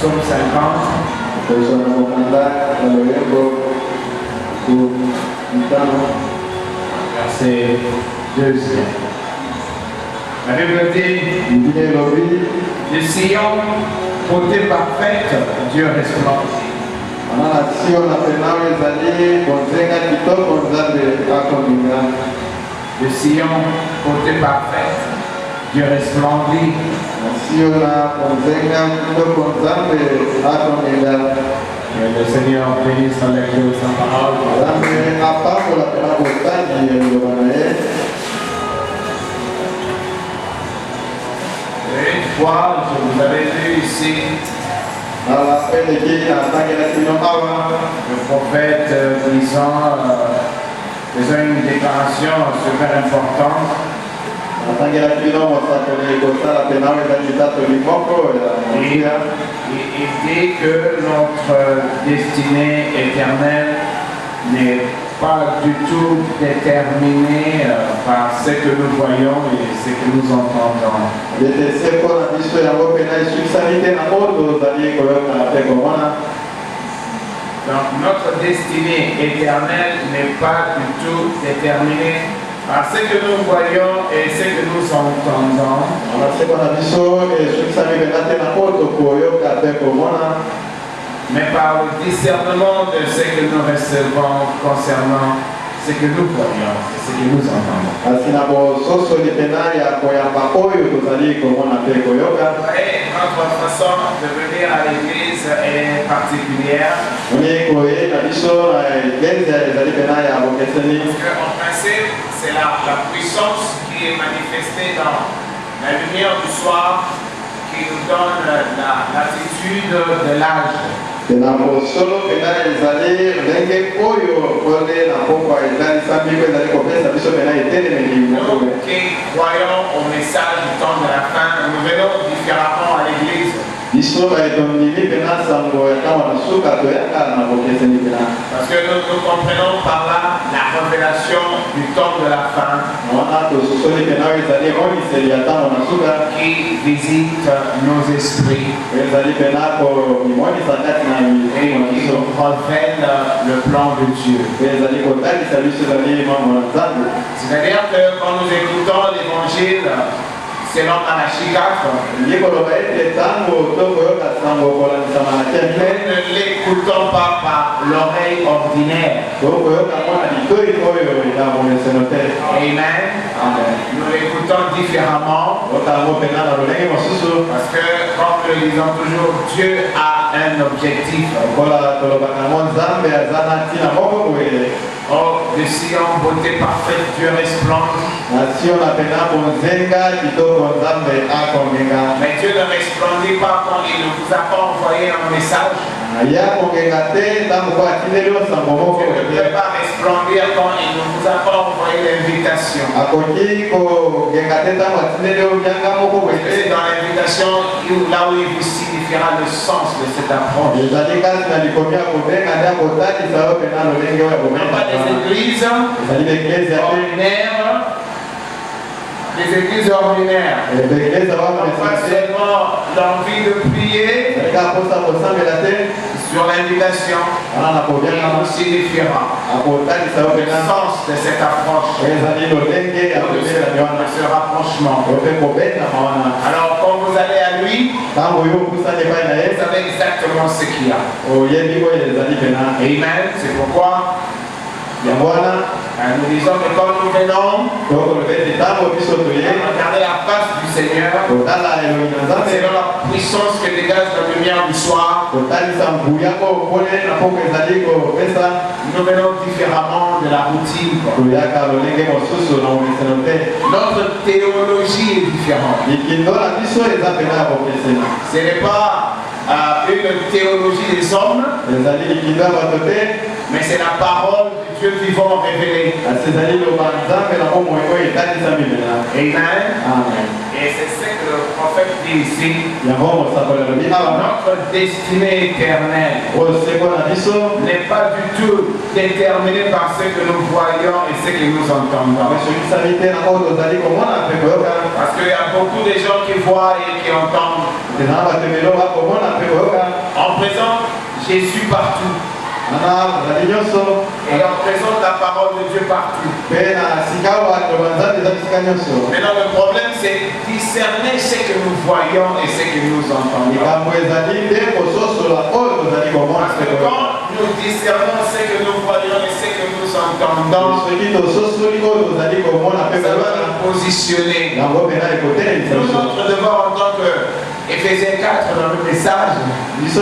Psaume 50. Verset 2. La Bible dit, de Sion, beauté parfaite, Dieu resplendit. De Sion, beauté parfaite, Dieu resplendit. Que le Seigneur bénisse la lecture de sa parole. Une fois, je vous avais vu ici le prophète disant une déclaration super importante. Il dit que notre destinée éternelle n'est pas du tout déterminée par ce que nous voyons et ce que nous entendons. Donc notre destinée éternelle n'est pas du tout déterminée par ce que nous voyons et ce que nous entendons. Mais par le discernement de ce que nous recevons concernant ce que nous voyons et ce que nous entendons. Et notre façon de venir à l'église est particulière. Parce qu'en principe, c'est la puissance qui est manifestée dans la lumière du soir qui nous donne l'attitude de l'âge. Nous qui croyons au message du temps de la fin, nous venons différemment à l'église. Parce que nous comprenons par là la révélation du temps de la fin qui visite nos esprits et qui nous révèle le plan de Dieu. C'est-à-dire que quand nous écoutons l'évangile selon Malachie 4, nous ne l'écoutons pas par l'oreille ordinaire. Amen. Nous l'écoutons différemment. Parce que, comme nous le disons toujours, Dieu a un objectif. Oh, de Sion, beauté parfaite, Dieu resplendit. Mais Dieu ne resplendit pas quand il ne vous a pas envoyé un message. Dieu ne peut pas resplendir quand il ne vous a pas envoyé l'invitation. C'est dans l'invitation là où il vous signifiera le sens de cette approche. Non pas des églises ordinaires. Les églises ordinaires. Pas seulement l'envie de prier sur l'invitation. Il nous signifiera le sens de cette approche, de ce rapprochement. Alors quand vous allez à lui, vous savez exactement ce qu'il y a. Amen. C'est pourquoi nous disons que quand nous venons, regarder la face du Seigneur, c'est dans la puissance que dégage la lumière du soir. Nous venons différemment de la routine. Notre théologie est différente. Ce n'est pas une théologie des hommes, mais c'est la parole de Dieu vivant révélée. Amen. Et c'est ce que le prophète dit ici. Notre destinée éternelle n'est pas du tout déterminée par ce que nous voyons et ce que nous entendons. Parce qu'il y a beaucoup de gens qui voient et qui entendent. Jésus partout. Et on présente la parole de Dieu partout. Maintenant, le problème, c'est discerner ce que nous voyons et ce que nous entendons. Parce que quand nous discernons ce que nous voyons et ce que nous entendons, ça va nous positionner. Nous, notre devoir en tant que Éphésiens 4 dans le message, c'est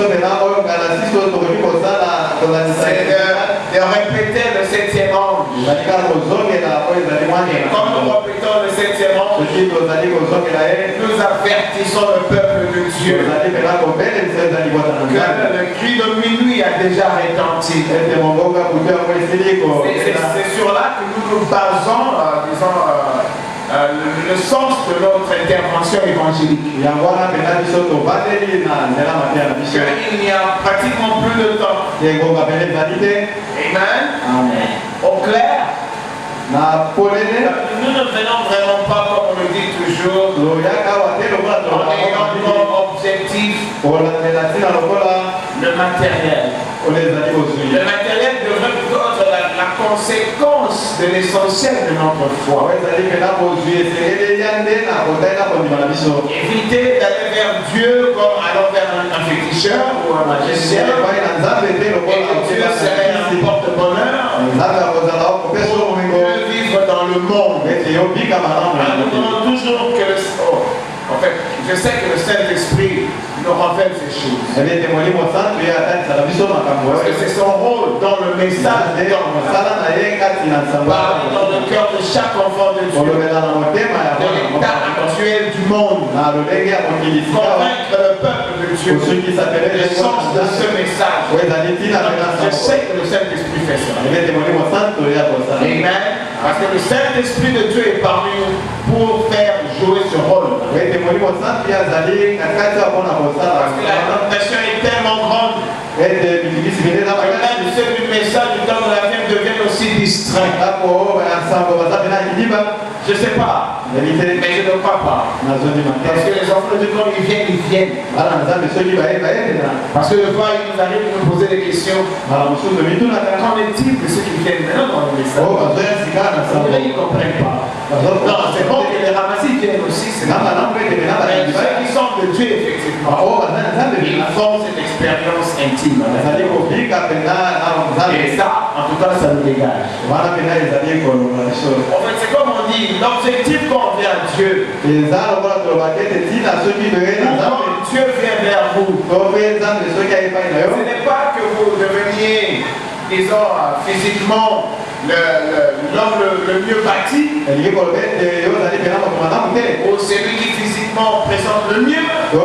de répéter le 7e ange. Et comme nous répétons le 7e ange, nous avertissons le peuple de Dieu que le cri de minuit a déjà retenti. C'est sur là que nous nous basons, disons, le sens de notre intervention évangélique. Il n'y a pratiquement plus de temps. Amen. Au clair, nous ne venons vraiment pas, comme on le dit toujours, en ayant comme objectif le matériel. Le matériel devrait plutôt être la conséquence de l'essentiel de notre foi. Éviter d'aller vers Dieu comme allant vers un féticheur ou un magicien. Et Dieu serait un porte-bonheur pour mieux vivre dans le monde. Nous demandons toujours que en fait, je sais que le Saint-Esprit nous rappelle ces choses. Parce que c'est son rôle dans le message dans le cœur de chaque enfant de Dieu, de l'état actuel du monde, convaincre le peuple de Dieu le sens de ce message. Je sais que le Saint-Esprit fait ça. Amen. Parce que le Saint-Esprit de Dieu est parmi nous pour faire jouer ce rôle. Parce que la tentation est tellement grande. Même ceux du message du temps de la fin deviennent aussi distraits. Je ne sais pas, mais je ne crois pas. Parce que les enfants de Dieu, quand ils viennent. Parce que le fois, il nous arrive de nous poser des questions. Qu'en est-il de ceux qui viennent maintenant dans le message? Ils ne comprennent pas. Non, c'est bon que les ramassis viennent aussi. Mais ceux qui sont de Dieu, effectivement, ils font cette expérience intime. Et ça, en tout cas, ça nous dégage. En fait, c'est comme on dit, l'objectif quand on vient à Dieu, Dieu vient vers vous. Ce n'est pas que vous deveniez, disons, physiquement l'homme le mieux bâti, ou celui qui physiquement présente le mieux, ou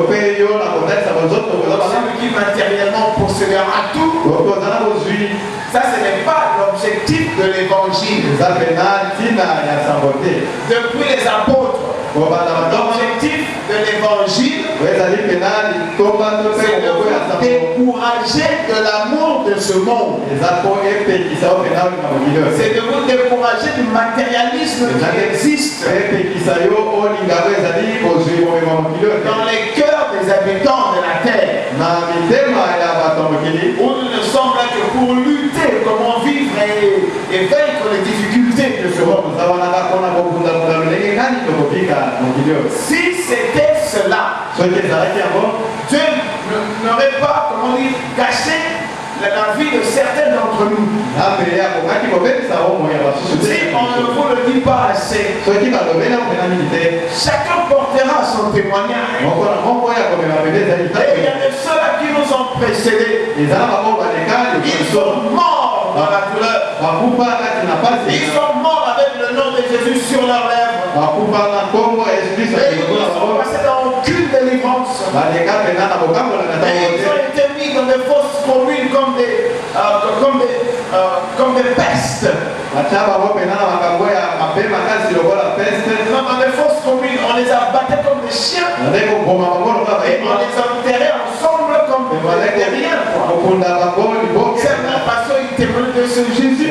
celui qui matériellement possédera tout. Ça, ce n'est pas l'objectif de l'évangile. Depuis les apôtres, l'objectif de l'évangile, c'est de vous décourager de l'amour de ce monde. C'est de vous décourager du matérialisme qui existe dans les cœurs des habitants de la terre. Où nous ne sommes là que pour lutter, comment vivre et vaincre les difficultés de ce monde. Si c'était cela, Dieu n'aurait pas, comment dire, gâché la vie de certains d'entre nous. Si on ne vous le dit pas assez, chacun portera son témoignage. Et il y a de ceux-là qui nous ont précédés. Ils sont morts dans la douleur. Ils sont morts avec le nom de Jésus sur leurs lèvres. Et ils sont passés dans aucune délivrance. Et ils ont été mis dans des fausses communes comme des pestes. Dans des fausses communes, on les abattait comme des chiens. Et on les enterrait ensemble comme des rien. Certains pasteurs, ils témoignent de ce Jésus.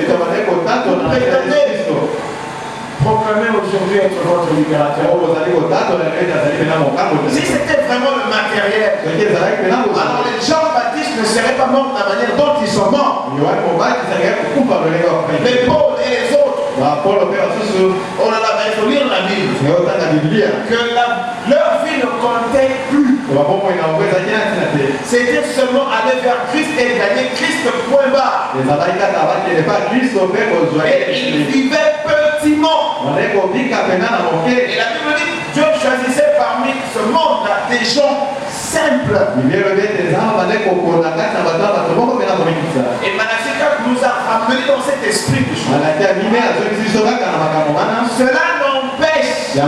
Proclamez aujourd'hui être votre libérateur. Si c'était vraiment le matériel, alors les Jean-Baptiste ne ne seraient pas morts de la manière dont ils sont morts. Les Paul et les autres. Oh là là, mais il faut lire la Bible. Que leur vie ne comptait plus. C'était seulement aller vers Christ et gagner Christ, point barre. Et ils vivaient petiment. Et la Bible dit que Dieu choisissait parmi ce monde des gens simples. Et Manasseh nous a ramené dans cet esprit de choses. Cela n'empêche que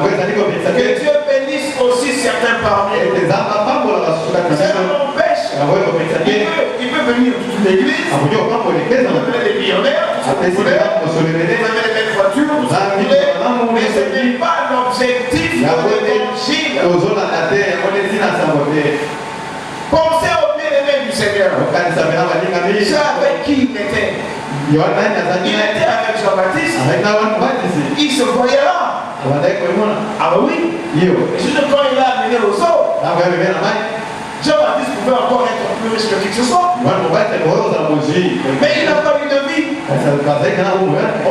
Dieu bénisse aussi certains parmi eux. Cela n'empêche qu'il peut venir toute l'église, il peut venir des millionnaires, vous avez les belles voitures, tout ce que vous voulez, mais ce n'est pas l'objectif de l'évangile. Pensez au bien-aimé du Seigneur. Avec qui il était? Il était avec Jean-Baptiste. Il se voyait là. Ah oui. Et juste quand il l'a amené au zoo, Jean-Baptiste pouvait encore être plus riche que qui que ce soit. Mais il n'a pas eu de vie. En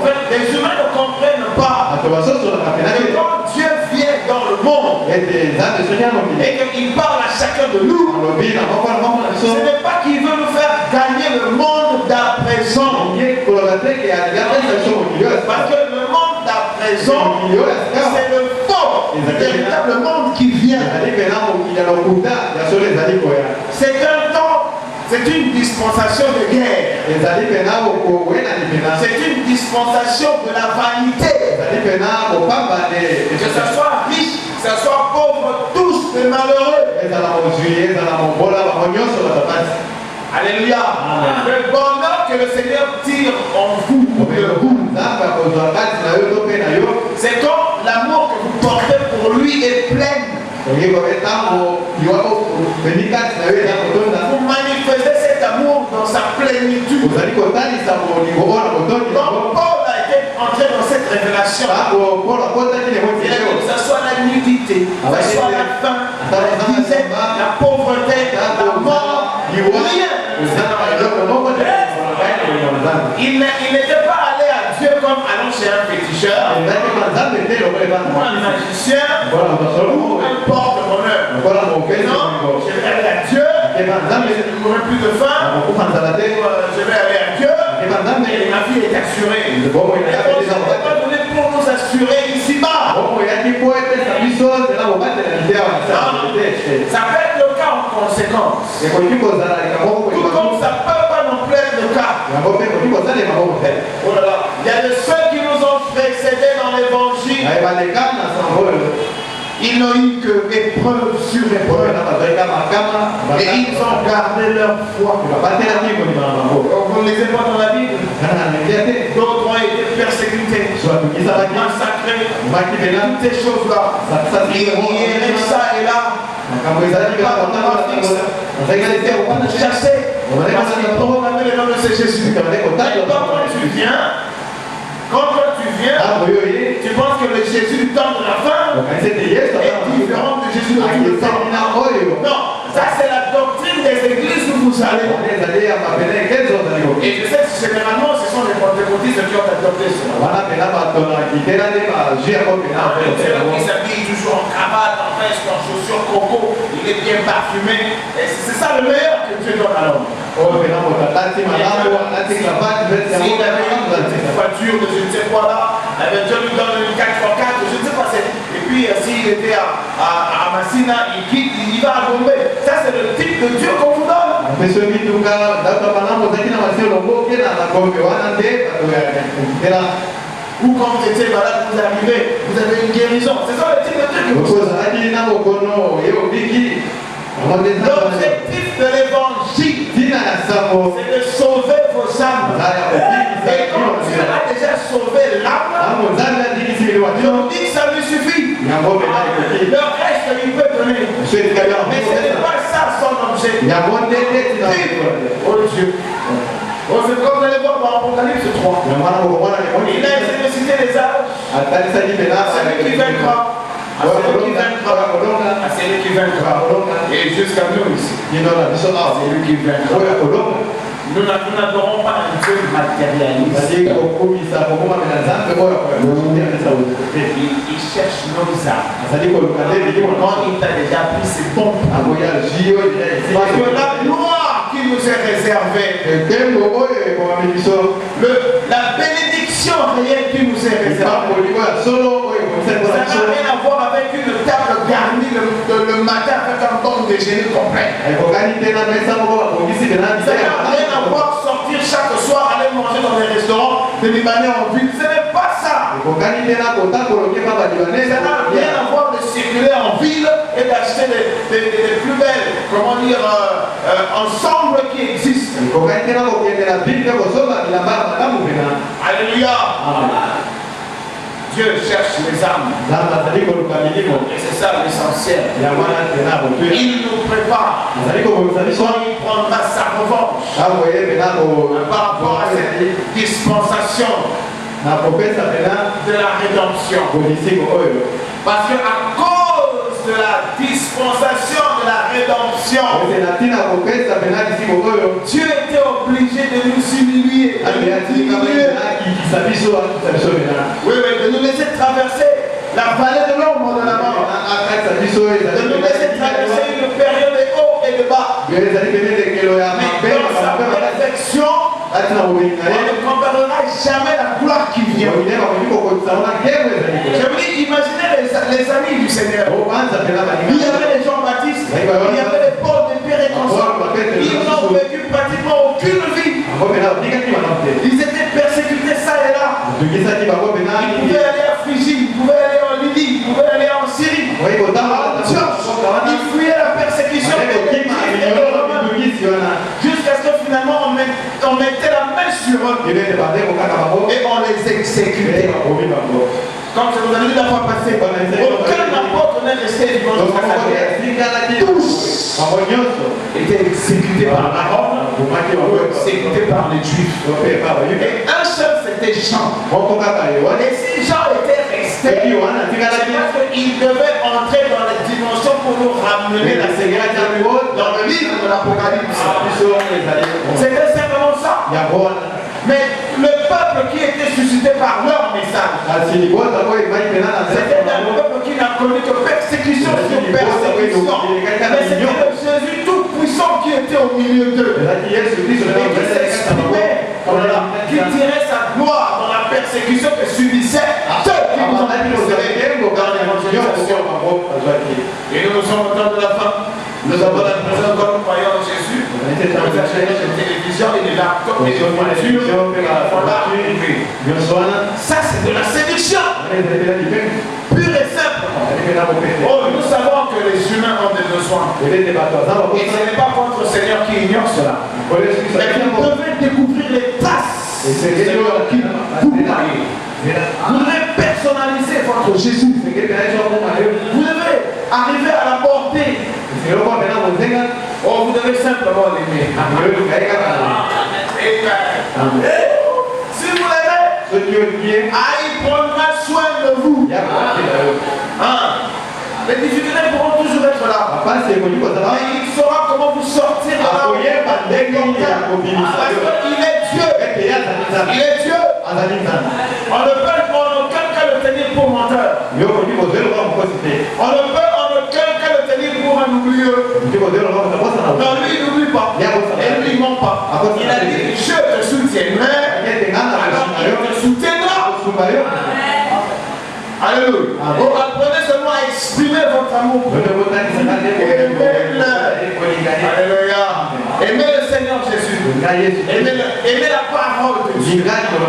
fait, les humains ne comprennent pas que quand Dieu vient dans le monde et qu'il parle à chacun de nous, ce n'est pas qu'il veut nous faire gagner le monde d'à présent. Parce que le monde d'à présent, c'est le faux, le véritable monde qui vient. C'est un temps, c'est une dispensation de guerre. C'est une dispensation de la vanité. Que ce soit riche, que ce soit pauvre, tous les malheureux. Alléluia. Le bonheur que le Seigneur tire en vous, c'est quand l'amour que vous portez pour lui est plein. Vous manifestez cet amour dans sa plénitude. Quand Paul a été entré dans cette révélation, que ce soit la nudité, que ce soit la faim, la disette, la pauvreté, la mort, rien. Il n'était pas allé à Dieu comme allant chez un féticheur, ou un magicien, ou un porte-bonheur. Non, je vais aller à Dieu, je n'aurai plus de faim, je vais aller à Dieu, et ma vie est assurée. Et on ne s'est pas donné pour nous assurer ici-bas. Ça peut être le cas en conséquence. Tout comme ça ne peut pas non plus être le cas. Oh là là, il y a de ceux qui nous ont précédés dans l'évangile. Ils n'ont eu que épreuve sur épreuve. Et ils ont gardé leur foi. Vous ne lisez pas dans la Bible. D'autres ont été persécutés, massacrés, toutes ces choses-là. Ils erraient ça et là. Ils étaient chassés. Parce qu'ils proclamaient le nom de Jésus. Quand tu viens, tu penses que le Jésus du temps de la fin est différent de Jésus du temps. Non, ça c'est la doctrine des églises où vous allez. Et je sais que généralement ce sont les pentecôtistes qui ont adopté cela. C'est là qui s'habille toujours en cravate, en veste, en chaussures coco, il est bien parfumé. Et c'est ça le meilleur que Dieu donne à l'homme. S'il avait une voiture de je ne sais quoi là, Dieu lui donne une 4x4, je ne sais pas. Et puis s'il était à Massina, il quitte, il va à Bombay. Ça c'est le type de Dieu qu'on vous donne. Ou quand vous étiez malade, vous arrivez, vous avez une guérison. C'est ça le type de Dieu que vous donne. L'objectif de l'évangile, c'est de sauver vos âmes. Et quand Dieu a déjà sauvé l'âme, je vous dis que ça lui suffit. Le reste, il peut donner. Mais ce n'est pas ça son objectif. Oh Dieu. Quand vous allez voir dans Apocalypse 3, il a essayé de citer les âges. Celui qui vaincra celui qui vaincra. À celui qui vaincra. Et jusqu'à nous ici. C'est lui qui vaincra. Nous n'adorons pas un Dieu matérialiste. Il cherche nos âmes. Quand il t'a déjà pris, c'est bon. Parce que la gloire qui nous est réservée, la bénédiction réelle qui nous est réservée, ça n'a rien à voir avec une table garnie le matin avec un bon déjeuner complet. Ça n'a rien à voir sortir chaque soir, aller manger dans les restaurants des Libanais en ville. Ce n'est pas ça. Ça n'a rien à voir de circuler en ville et d'acheter des plus belles, comment dire, ensembles qui existent. Alléluia. Dieu cherche les âmes. Et c'est ça l'essentiel. Il nous prépare. Quand il prendra sa revanche par rapport à cette dispensation de la rédemption. Parce qu'à cause de la dispensation de la rédemption, Dieu était obligé de nous humilier. Oui, de nous laisser traverser la vallée de l'ombre de la mort. De nous laisser traverser une période de haut et de bas. Mais dans sa perfection, on ne comprendra jamais la gloire qui vient. Je vous dis, imaginez les amis du Seigneur. Il y avait les Jean-Baptiste, il y avait les Paul, les Pierre et consorts. Ils n'ont vécu pratiquement aucune vie. Ils étaient persécutés ça et là. Ils pouvaient aller à Phrygie, ils pouvaient aller en Libye, ils pouvaient aller en Syrie. Ils fuyaient la persécution. Jusqu'à ce que finalement on mettait la main sur eux et on les exécutait. Comme je vous avais dit la fois passée, aucun apôtre n'est resté vivant jusqu'à sa mort. Tous étaient exécutés par la Rome, exécutés par les Juifs. Et un seul, c'était Jean. Et si Jean était resté, c'est parce qu'il devait entrer dans la dimension pour nous ramener la sécurité dans le livre de l'Apocalypse. C'était simplement ça. Mais le peuple qui était suscité par leur message, c'était un peuple qui n'a connu que persécution sur persécution. Mais c'était le Jésus tout-puissant qui était au milieu d'eux. Et qui s'exprimait, qui tirait sa gloire dans la persécution que subissaient ceux qui nous ont précédés dans l'évangélisation. Et nous sommes au temps de la fin. Nous avons la présence comme nous croyons en Jésus. Nous avons la télévision et les laptops et les voitures. Ça, c'est de la séduction. Pure et simple. Oh, nous savons que les humains ont des besoins. Et ce n'est pas votre Seigneur qui ignore cela. Mais vous devez découvrir les traces. Vous devez personnaliser votre Jésus. Vous devez arriver à l'apporter. Oh, vous devez simplement l'aimer. Si vous l'aimez, il prendra soin de vous. Les difficultés pourront toujours être là. Mais il saura comment vous sortir de là. Parce qu'il est Dieu. Il est Dieu. On ne peut en aucun cas le tenir pour menteur. On ne peut en aucun cas le tenir pour un oublieux. Non, lui, il n'oublie pas. Et lui, il ne ment pas. Il a dit, je te soutiendrai. Alors, il te soutiendra. Alléluia. Vous apprenez seulement à exprimer votre amour. Alléluia. Aimez le Seigneur Jésus. Aimez la parole de Dieu.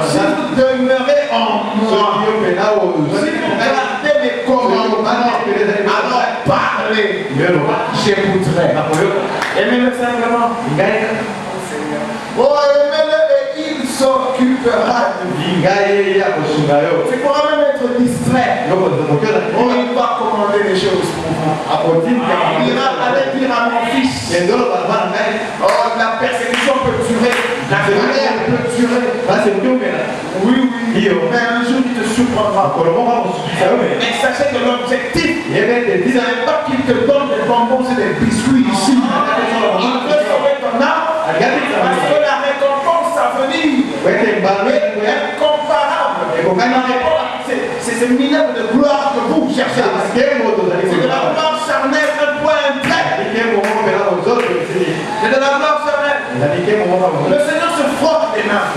Si vous demeurez en moi, si vous gardez mes commandements, alors parlez, j'écouterai. Aimez-le simplement. Oh, aimez-le et il s'occupera de vous. Tu pourras même être distrait. Oh, il va commander les choses pour vous. Il va aller dire à mon fils. Oh, la persécution peut durer. La colère peut durer. Oui, mais un jour il te surprendra. Mais sachez que l'objectif Parce que la récompense à venir est incomparable. C'est minable de gloire que vous cherchez. C'est de la gloire charnelle, un point, un trait. C'est de la gloire charnelle. Le Seigneur se frotte les mains.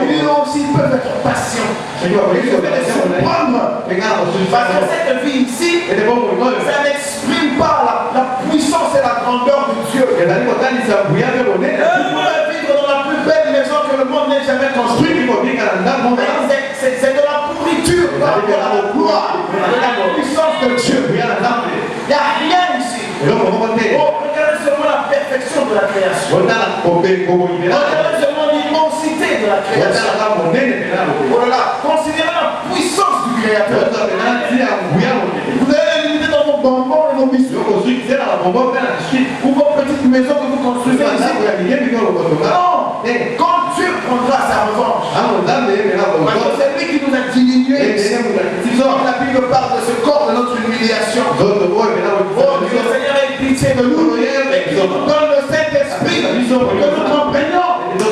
Lui aussi peuvent être patients. Il peut les surprendre. Parce que cette vie ici, ça n'exprime pas la puissance et la grandeur de Dieu. Vous pouvez vivre dans la plus belle maison que le monde n'ait jamais construite. C'est de la pourriture par rapport à la gloire, de la puissance de Dieu. Il n'y a rien ici. Regardez seulement la perfection de la création. Regardez seulement l'immensité de la création. Voilà. Considérez la puissance du Créateur. Vous avez l'unité dans vos bonbons et vos biscuits. Ou vos petites maisons que vous construisez ici. Non. Quand Dieu prendra sa revanche, parce que c'est lui qui nous a diminués. La Bible parle de ce corps de notre humiliation. Oh, que le Seigneur ait pitié de nous et qu'il nous donne le Saint-Esprit, que nous comprenions que ce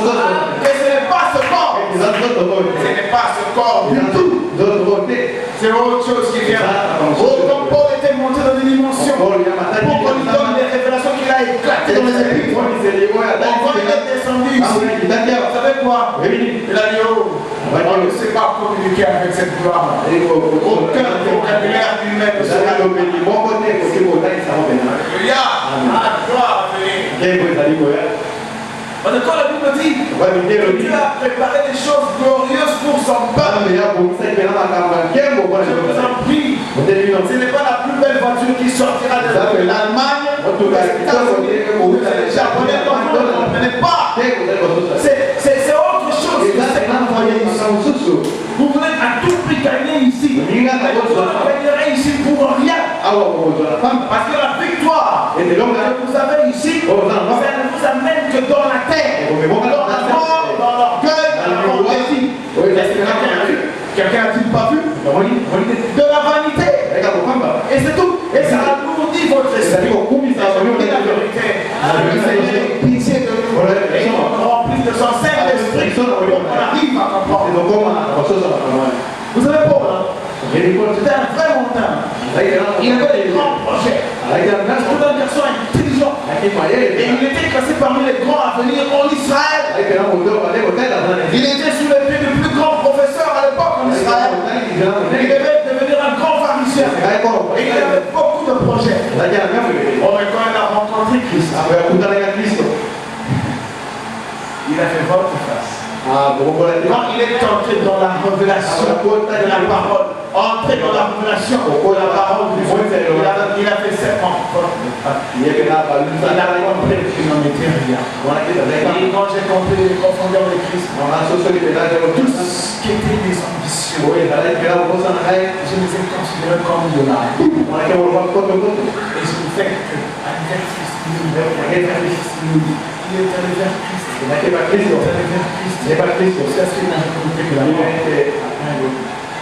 n'est pas ce corps. Ce n'est pas ce corps du tout. C'est autre chose qui vient. Oh, comme Paul était monté dans des dimensions pour qu'on lui donne des révélations qu'il a éclatées dans les épîtres. Quand il est descendu ici, vous savez quoi? Il a dit, oh, on ne sait pas communiquer avec cette gloire. Aucun vocabulaire lui-même ne sera donné. Alléluia. Gloire à venir. Quand la Bible dit que Dieu a préparé des choses glorieuses pour son peuple. Je vous en prie, ce n'est pas la plus belle voiture qui sortira de l'Allemagne. Vous les Japonais, vous ne comprenez pas. C'est autre chose que c'est envoyé ici. Vous voulez à tout prix gagner ici. Vous gagnerez ici pour rien. Parce que la victoire que vous avez ici, ça ne vous amène que dans la terre, dans la mort, dans l'orgueil, dans la fantaisie. Quelqu'un a-t-il pas vu? De la vanité. Et c'est tout. Et ça alourdit votre esprit. Et la vérité. Le Seigneur ait pitié de nous. Et il nous remplit de son Saint-Esprit pour qu'on arrive à comprendre. Vous savez pourquoi? C'était un vrai montagne. Il avait des grands projets. C'était un garçon intelligent. Et il était classé parmi les grands à venir en Israël. Il était sous les pieds du plus grand professeur à l'époque en Israël. Il devait devenir un grand pharisien. Et il avait beaucoup de projets. Oh, mais quand il a rencontré Christ, il a fait votre face. Quand il est entré dans la révélation de la parole, entré dans la révélation de la parole du Dieu, il a fait 7 ans. Il a compris qu'il n'en était rien. Et quand j'ai compris les profondeurs de Christ, tout ce qui était mes ambitions, je les ai considérés comme de l'âme. Et je me fais qu'un Christ, il est allé vers Christ.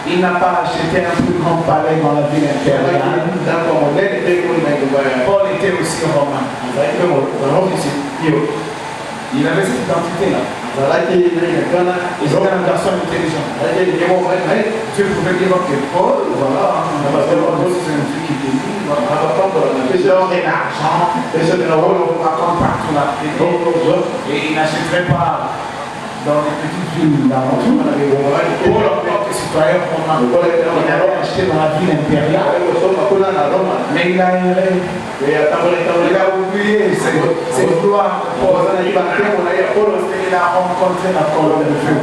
Il n'a pas acheté un plus grand palais dans la ville impériale. Paul était aussi romain. Il avait cette identité-là. Il était un garçon intelligent. Dieu pouvait dire que Paul, voilà, c'est un truc qui était libre. L'or et l'argent, on raconte partout la paix. Et il n'achèterait pas dans les petites villes d'aventure. Paul, en tant que citoyen romain, il avait acheté dans la ville impériale. Mais il a erré. Il a oublié cette gloire. Il a rencontré la colonne de feu.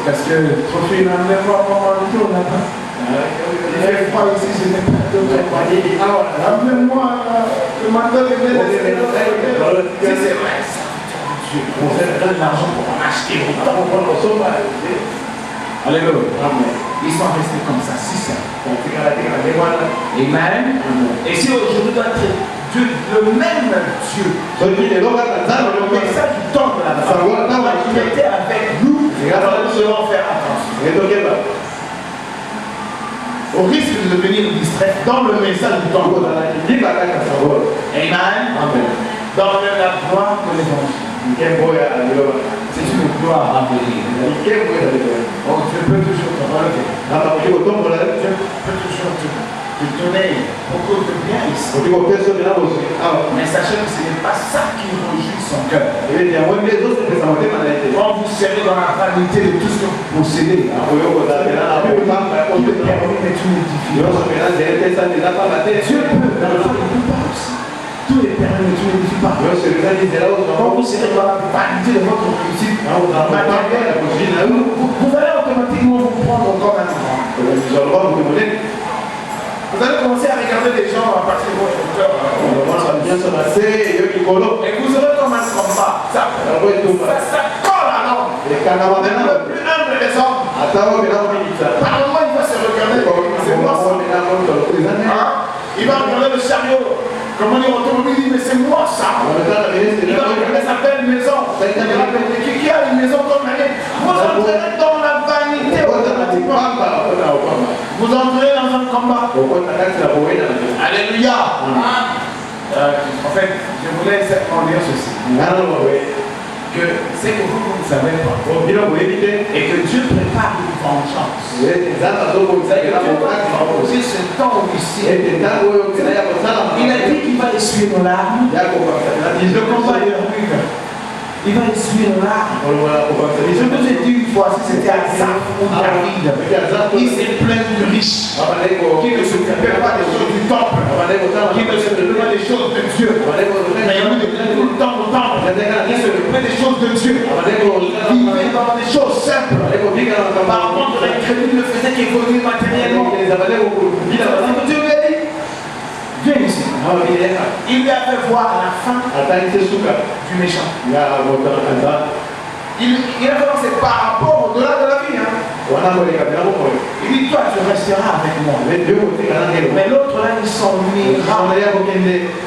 Parce que Sophie n'a même pas commenté, on n'a pas. Il fait froid ici, je n'ai pas de temps. Rappelez-moi, le matin, il venait de c'est vrai, ça. On donne l'argent pour en acheter autant. Alléluia. Ils sont restés comme ça, si ça. Amen. Et si aujourd'hui doit être Dieu, le même Dieu, le message du temps de la femme, qui était avec nous, alors nous devons faire attention. Au risque de devenir distrait dans le message du temps. Amen. dans la gloire de l'évangile. C'est une gloire à venir. Oh, Dieu peut toujours te relever. Dieu peut toujours te donner beaucoup de bien ici. Mais sachez que ce n'est pas ça qui réjouit son cœur. Quand vous serez dans la vanité de tout ce que vous possédez, Dieu permet d'être une édification. Dieu peut, dans le fond, il peut pas aussi. Tout est permis, tout n'édifie pas. Quand vous serez dans la vanité de votre réussite matérielle, vous allez automatiquement vous prendre comme un enfant. Vous allez commencer à regarder les gens à partir de votre cœur. Et vous aurez comme un combat. Ça colle à l'homme. Le plus humble des hommes. Par moment, il va se regarder. C'est moi ça. Il va regarder le chariot. Comment il retourne, il dit, mais c'est moi ça. Il va regarder sa belle maison. Qui a une maison comme la mienne. Vous entrerez dans la vanité automatiquement. Vous entrez dans un combat. Alléluia. En fait, je voulais simplement dire ceci. Que c'est que vous ne savez pas. Et que Dieu prépare une vengeance. C'est ce temps ici. Il a dit qu'il va essuyer nos larmes. Le combat est rude. Il va essuyer nos larmes. Je vous ai dit une fois, si c'était Asaph ou David, il s'est plaint du riche qui ne s'occupait pas des choses du temple, qui ne s'occupait pas des choses de Dieu. Mais il a eu tout le temps au temple. Il s'occupait des choses de Dieu. Il vivait dans des choses simples. Par contre, l'incrédule ne faisait qu'évoluer matériellement. Dieu lui a dit, viens ici. Il lui a fait voir la fin du méchant. Il a fait voir c'est par rapport au-delà de la vie. Il dit, toi tu resteras avec moi. Mais l'autre là, il s'en ira.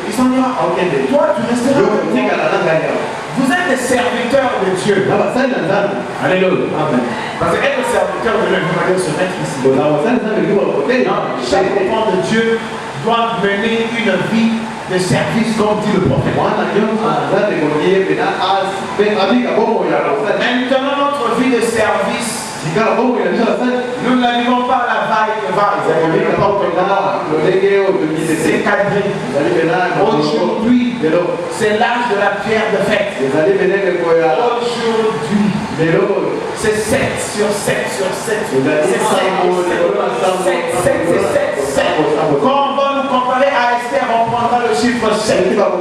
Il s'en ira. Toi tu resteras avec moi. Vous êtes des serviteurs de Dieu. Alléluia. Parce que être serviteur de Dieu, il faut se mettre ici. Chaque enfant de Dieu doit mener une vie de service comme dit le prophète. Maintenant notre vie de service, nous ne la vivons pas à la vaille. C'est cadré. Aujourd'hui, c'est l'âge de la pierre de fête. Aujourd'hui, c'est 7 sur 7 sur 7. C'est 7. Quand on va nous comparer à Esther, on prendra le chiffre 7. Quand on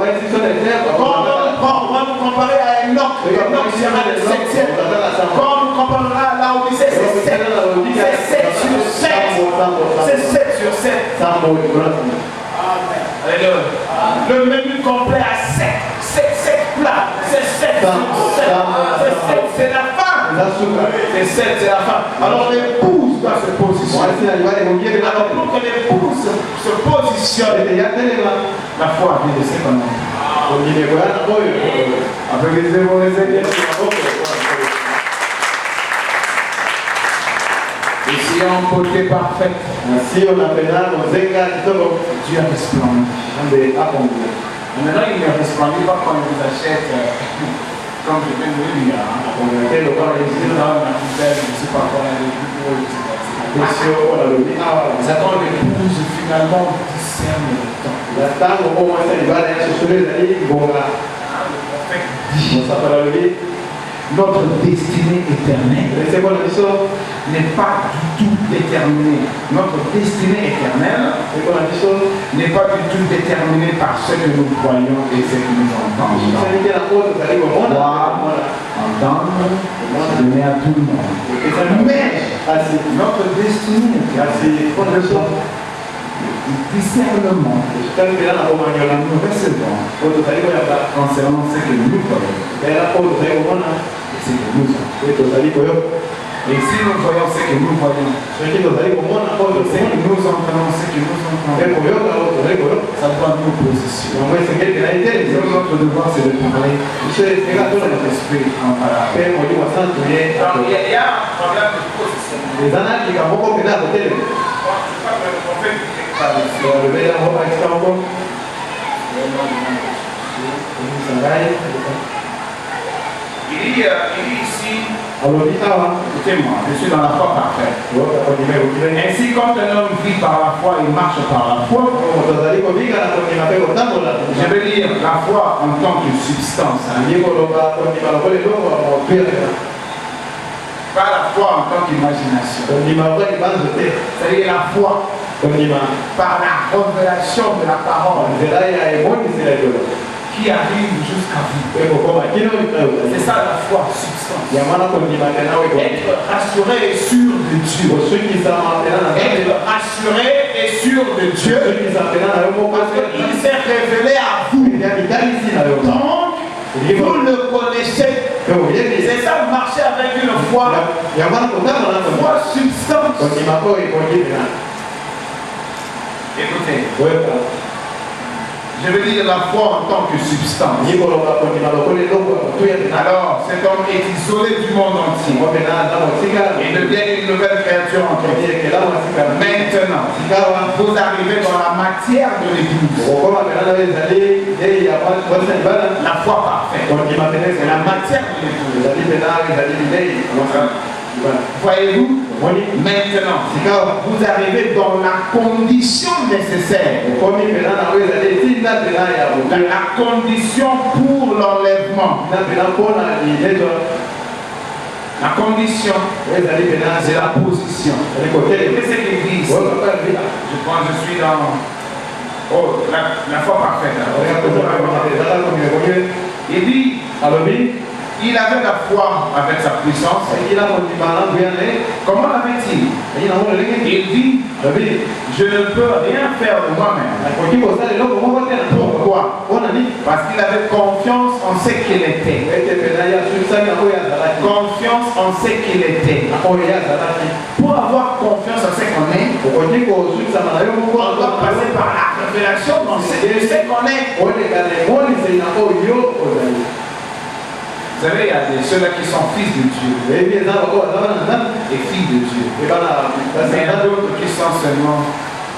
va nous comparer à Enoch, Enoch sera le 7e. Quand on nous comparera à Laodicée, c'est 7. C'est 7 sur 7. C'est 7 sur 7. Amen. Le menu complet à 7 plats. C'est 7 sur 7. C'est la fin. C'est 7, c'est la fin. Alors l'épouse doit se positionner. Alors pour que l'épouse se positionne, la foi vient de ses commandements. Avec les et si on côté parfait, Dieu a resplendi. Maintenant, il ne resplendit pas quand il vous achète, comme je viens de le dire, je ne sais pas quoi, nous attendons l'épouse finalement discerne le temps. Notre destinée éternelle n'est pas du tout déterminée. Notre destinée éternelle n'est pas du tout déterminée par ce que nous voyons et ce que nous entendons. Entendre, c'est donné à tout le monde. Mais notre destinée éternelle, discernement, nous recevons concernant ce que nous voyons. Et si nous voyons ce que nous voyons, ce que nous entendons ce que nous entendons, ça doit nous positionner. Notre devoir c'est de parler de notre esprit en parlant. Il y a un problème de positionnement. Il dit ici, écoutez-moi, je suis dans la foi parfaite. Ainsi, quand un homme vit par la foi, il marche par la foi. Je veux dire la foi en tant que substance. Pas la foi en tant qu'imagination. C'est-à-dire la foi par la révélation de la parole qui arrive jusqu'à vous. C'est ça la foi substance. Être rassuré et sûr de Dieu. Être rassuré et sûr de Dieu. Parce qu'il s'est révélé à vous. Donc, vous le connaissez. C'est ça marcher avec une foi. Foi substance. Écoutez. Je veux dire la foi en tant que substance. Alors, cet homme est isolé du monde entier. Il devient une nouvelle créature en Christ. Maintenant, vous arrivez dans la matière de l'Église. La foi parfaite. C'est la matière de l'Église. Voyez-vous, maintenant, vous arrivez dans la condition nécessaire. La condition pour l'enlèvement. La condition, c'est la position. Qu'est-ce qu'il dit ici? Je pense que je suis dans la foi parfaite. Il dit, il avait la foi avec sa puissance. Comment l'avait-il? Il dit, je ne peux rien faire de moi-même. Pourquoi? Parce qu'il avait confiance en ce qu'il était. Confiance en ce qu'il était. Pour avoir confiance en ce qu'on est, on doit passer par la révélation de ce qu'on est. Vous savez, il y a ceux-là qui sont fils de Dieu et filles de Dieu. Mais il y en a d'autres qui sont seulement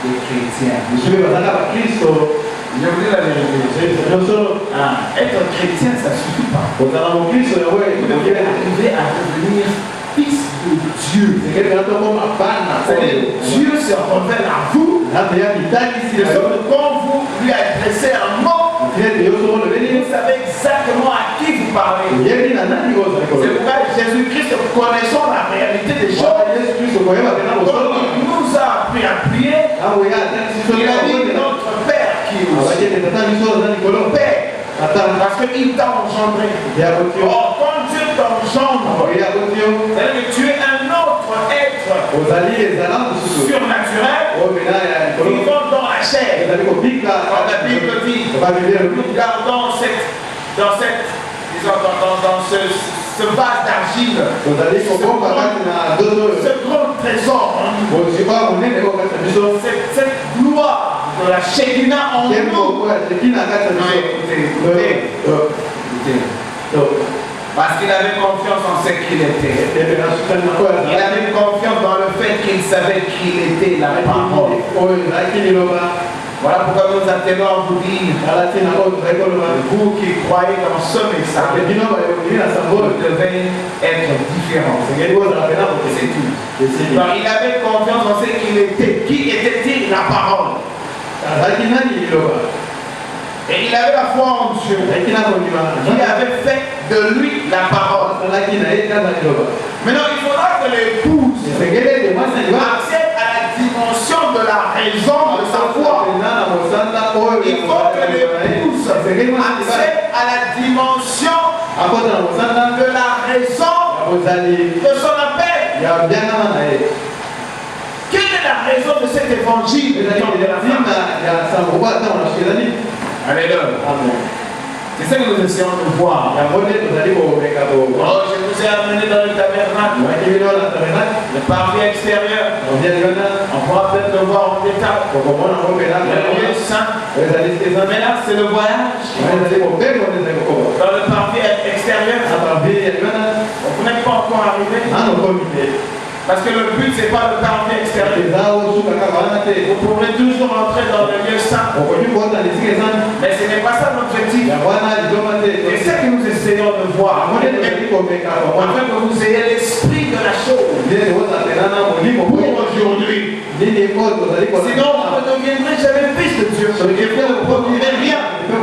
des chrétiens. Je vous dis la vérité. Être chrétien, ça ne suffit pas. Vous devez arriver à devenir fils de Dieu. C'est-à-dire, Dieu se révèle à vous. De sorte que quand vous lui adressez un mot, vous savez exactement à qui vous parlez. C'est pourquoi Jésus-Christ, connaissant la réalité des choses, il nous a appris à prier. Il a dit notre Père qui est au Père. Parce qu'il t'a engendré. Or, quand Dieu t'engendre, c'est-à-dire que tu es un autre être surnaturel vivant dans la chair. La Bible dit, nous gardons dans ce vase d'argile, ce grand trésor, cette gloire de la Shekinah en nous. Parce qu'il avait confiance en ce qu'il était. Il avait confiance dans le fait qu'il savait qu'il était la parole. Voilà pourquoi nous attendons à vous dire, vous qui croyez dans ce message, vous devez être différents. C'est tout. Donc, il avait confiance en ce qu'il était. Qui était-il? La parole. Et il avait la foi en Dieu. Qui avait fait de lui la parole. Maintenant, il faudra que l'épouse accepte à la dimension de la raison de sa foi. Il faut que l'épouse accepte à la dimension de la raison de son appel. Quelle est la raison de cet évangile? Alléluia. C'est ça que nous essayons de voir. Oh, je vous ai amené dans le tabernacle. Le parvis extérieur. On pourra peut-être le voir en détail. Le lieu saint. Mais là, c'est le voyage. Dans le parvis extérieur. Vous n'êtes pas encore arrivé. Parce que le but, c'est pas le parvis extérieur. Vous pourrez toujours entrer dans le lieu saint. Mais ce n'est pas ça l'objectif. Et c'est ce que nous essayons de voir. Afin que vous ayez l'esprit de la chose. Pour aujourd'hui. Sinon, vous ne deviendrez jamais fils de Dieu. Vous ne produirez rien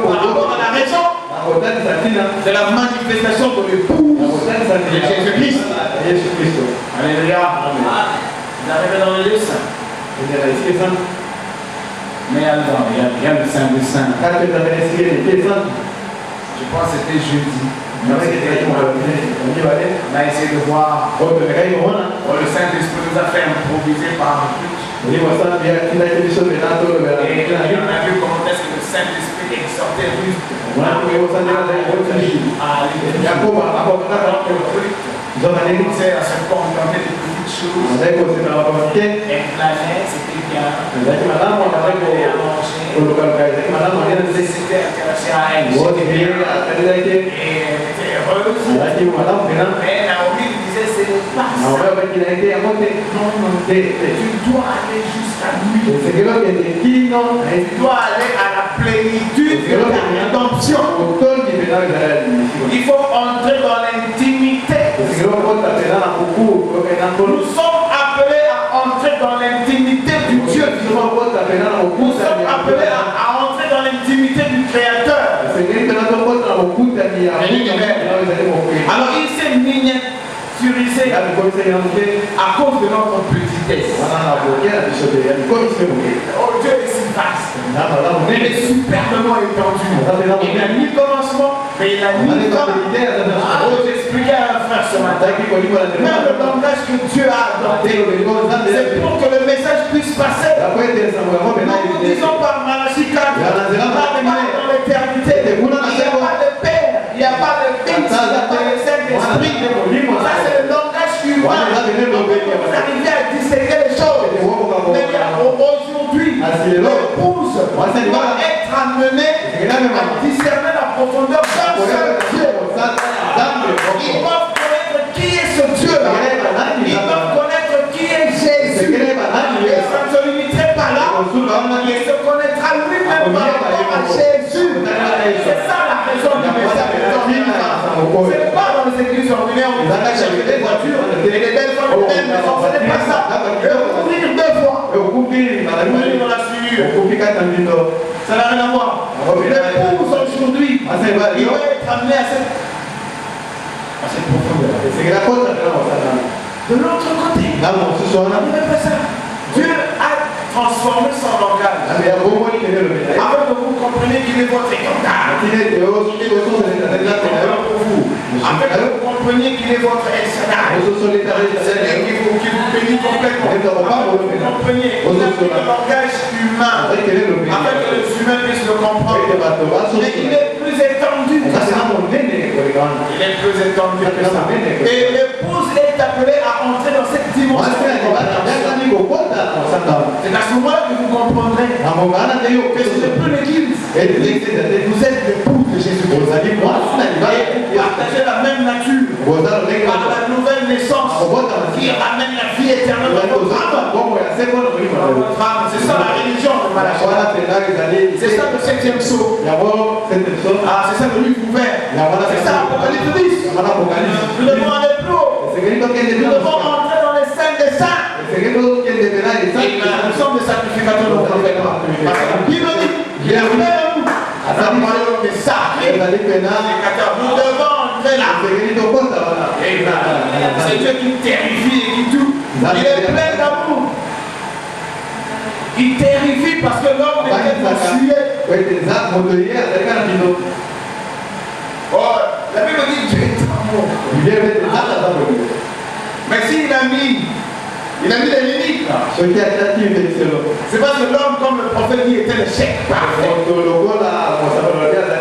par rapport à la raison de la manifestation de l'épouse de Jésus-Christ. Alléluia. Vous arrivez dans le lieu saint. Mais alors, il y a le Saint des Saints. Je pense que c'était jeudi. On a essayé de voir. Le Saint-Esprit nous a fait improviser par un culte. Et on a vu comment est-ce que le Saint-Esprit exhortait Ruth. Ils ont commencé à se contenter de petites choses. Elle planait, c'était bien. Elle était intéressée à elle. Et elle était heureuse. Mais Naomi lui disait, c'est le passé. Non, tu dois aller jusqu'à lui. Tu dois aller à la plénitude de la rédemption. Il faut entrer dans l'intimité. Nous sommes appelés à entrer dans l'intimité du Dieu vivant. Nous sommes appelés à entrer dans l'intimité du Créateur. Alors il s'est miniaturisé à cause de notre petitesse. Oh, Dieu est si vaste. Il est superbement étendu. Il n'a ni commencement, mais il a ni fin. J'expliquais à un frère ce matin. Même le langage que Dieu a adopté, c'est pour que le message puisse passer. Nous nous disons par Malachie 4, dans l'éternité, il n'y a pas de Père, il n'y a pas de Fils, il n'y a pas de Saint-Esprit. Ça, c'est le langage humain. Vous arrivez à distinguer les choses. Mais aujourd'hui, l'épouse doit être amenée à discerner la profondeur d'un seul Dieu. Ils doivent connaître qui est ce Dieu. Ils doivent connaître qui est Jésus. Et ça ne se limiterait pas là. Il se connaîtra lui-même par rapport à Jésus. C'est ça la raison du message. Ce n'est pas dans les églises ordinaires où vous achetez des voitures et des belles femmes de belles maisons. Ce n'est pas ça. Et vous couvrir deux fois. Vous dans la suivre. Ça n'a rien à voir. L'épouse aujourd'hui, il va être amené à cette profondeur. De l'autre côté, Dieu a transformé son langage. Afin que vous compreniez qu'il est votre étendard. Afin que vous compreniez qu'il est votre Elsadai. C'est-à-dire qu'il vous bénit complètement. Vous compreniez le langage humain. Afin que les humains puissent le comprendre. Mais il est plus étendu que ça. Il est plus étendu que ça. Et l'épouse est appelée à entrer dans cette dimension. C'est à ce moment-là que vous comprendrez que ce n'est plus l'église. Vous êtes l'épouse de Jésus. Et vous partagez la même nature. Par la nouvelle naissance qui amène la vie éternelle dans votre âme. C'est ça la religion de Malachie. C'est ça le 7e sceau. C'est ça le livre ouvert. C'est ça l'Apocalypse 10. Nous devons aller plus haut. Nous devons entrer dans les saints des saints. Et nous sommes des sacrificateurs de la Parce que la Bible dit, il y a un royaume des sacrés. Nous devons entrer là. C'est Dieu qui terrifie et qui tout. Il est plein d'amour. Il terrifie parce que l'homme était poursuivi. Oh, la Bible dit Dieu est amour. Mais s'il a mis des limites. C'est parce que l'homme, comme le prophète dit, était le chèque parfait.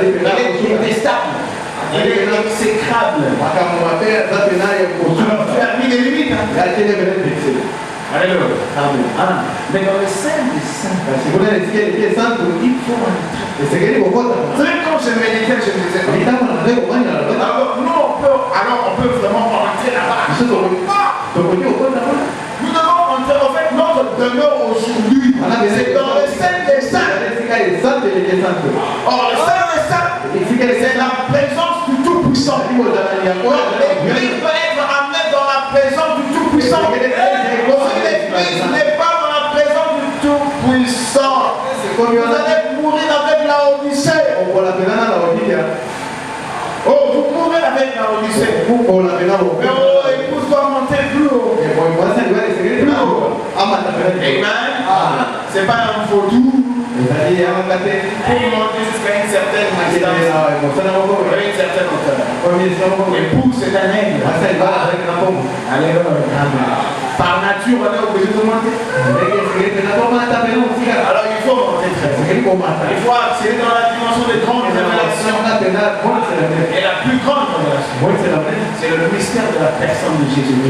Il est détestable. Il est exécrable. Alors tu as mis des limites. Alléluia. Amen. Mais dans le sein des saints, il faut entrer. Quand je méditais, je me disais, alors on peut vraiment entrer là-bas. L'église peut être amenée dans la présence du Tout-Puissant. Si l'église n'est pas dans la présence du Tout-Puissant, vous allez mourir avec la Odyssée. Oh, vous mourrez avec la Odyssée. Mais oh, épouse doit monter plus haut. Plus haut. Amen. C'est pas un faux tour. Pour monter jusqu'à une certaine distance, une certaine hauteur. L'époux, c'est un aigle. Alléluia. Par nature, on est obligé de monter. Alors il faut monter très haut. Il faut accéder dans la dimension des grandes révélations. Et la plus grande révélation, c'est le mystère de la personne de Jésus.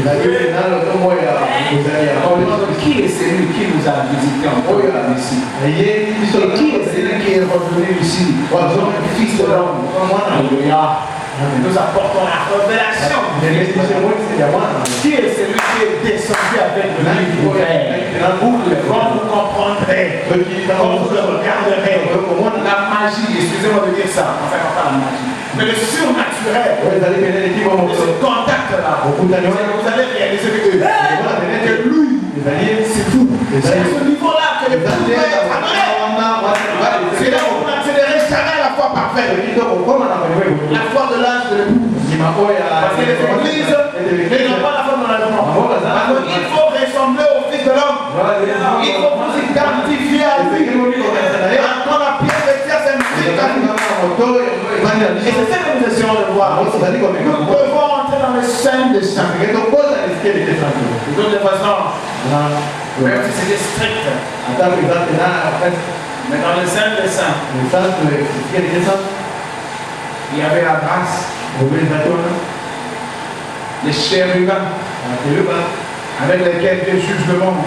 Qui est celui qui nous a visité encore ici? Qui est celui qui est revenu ici? Le Fils de l'homme. Alléluia. Nous apportons la révélation. Qui est celui qui est descendu avec le livre ouvert? Quand vous comprendrez, quand vous le regarderez, la magie, excusez-moi de dire ça, enfin pas la magie, mais le surnaturel, ce contact-là, vous allez réaliser que lui, c'est vous. C'est à ce niveau-là que le pouvoir est amené. C'est là où vous n'accélérez jamais la foi parfaite. La foi de l'âge de l'époux. Parce que les églises n'ont pas la foi de l'âgement. Il faut ressembler au Fils de l'homme. Il faut vous identifier à lui. Et quand la pièce de terre s'implique à lui. Et c'est ça que nous essayons de voir. Nous devons entrer dans le sein des saints. De toute façon, même si c'était strict. Mais dans le sein des saints, il y avait la grâce, les chérubins avec lesquels Dieu juge le monde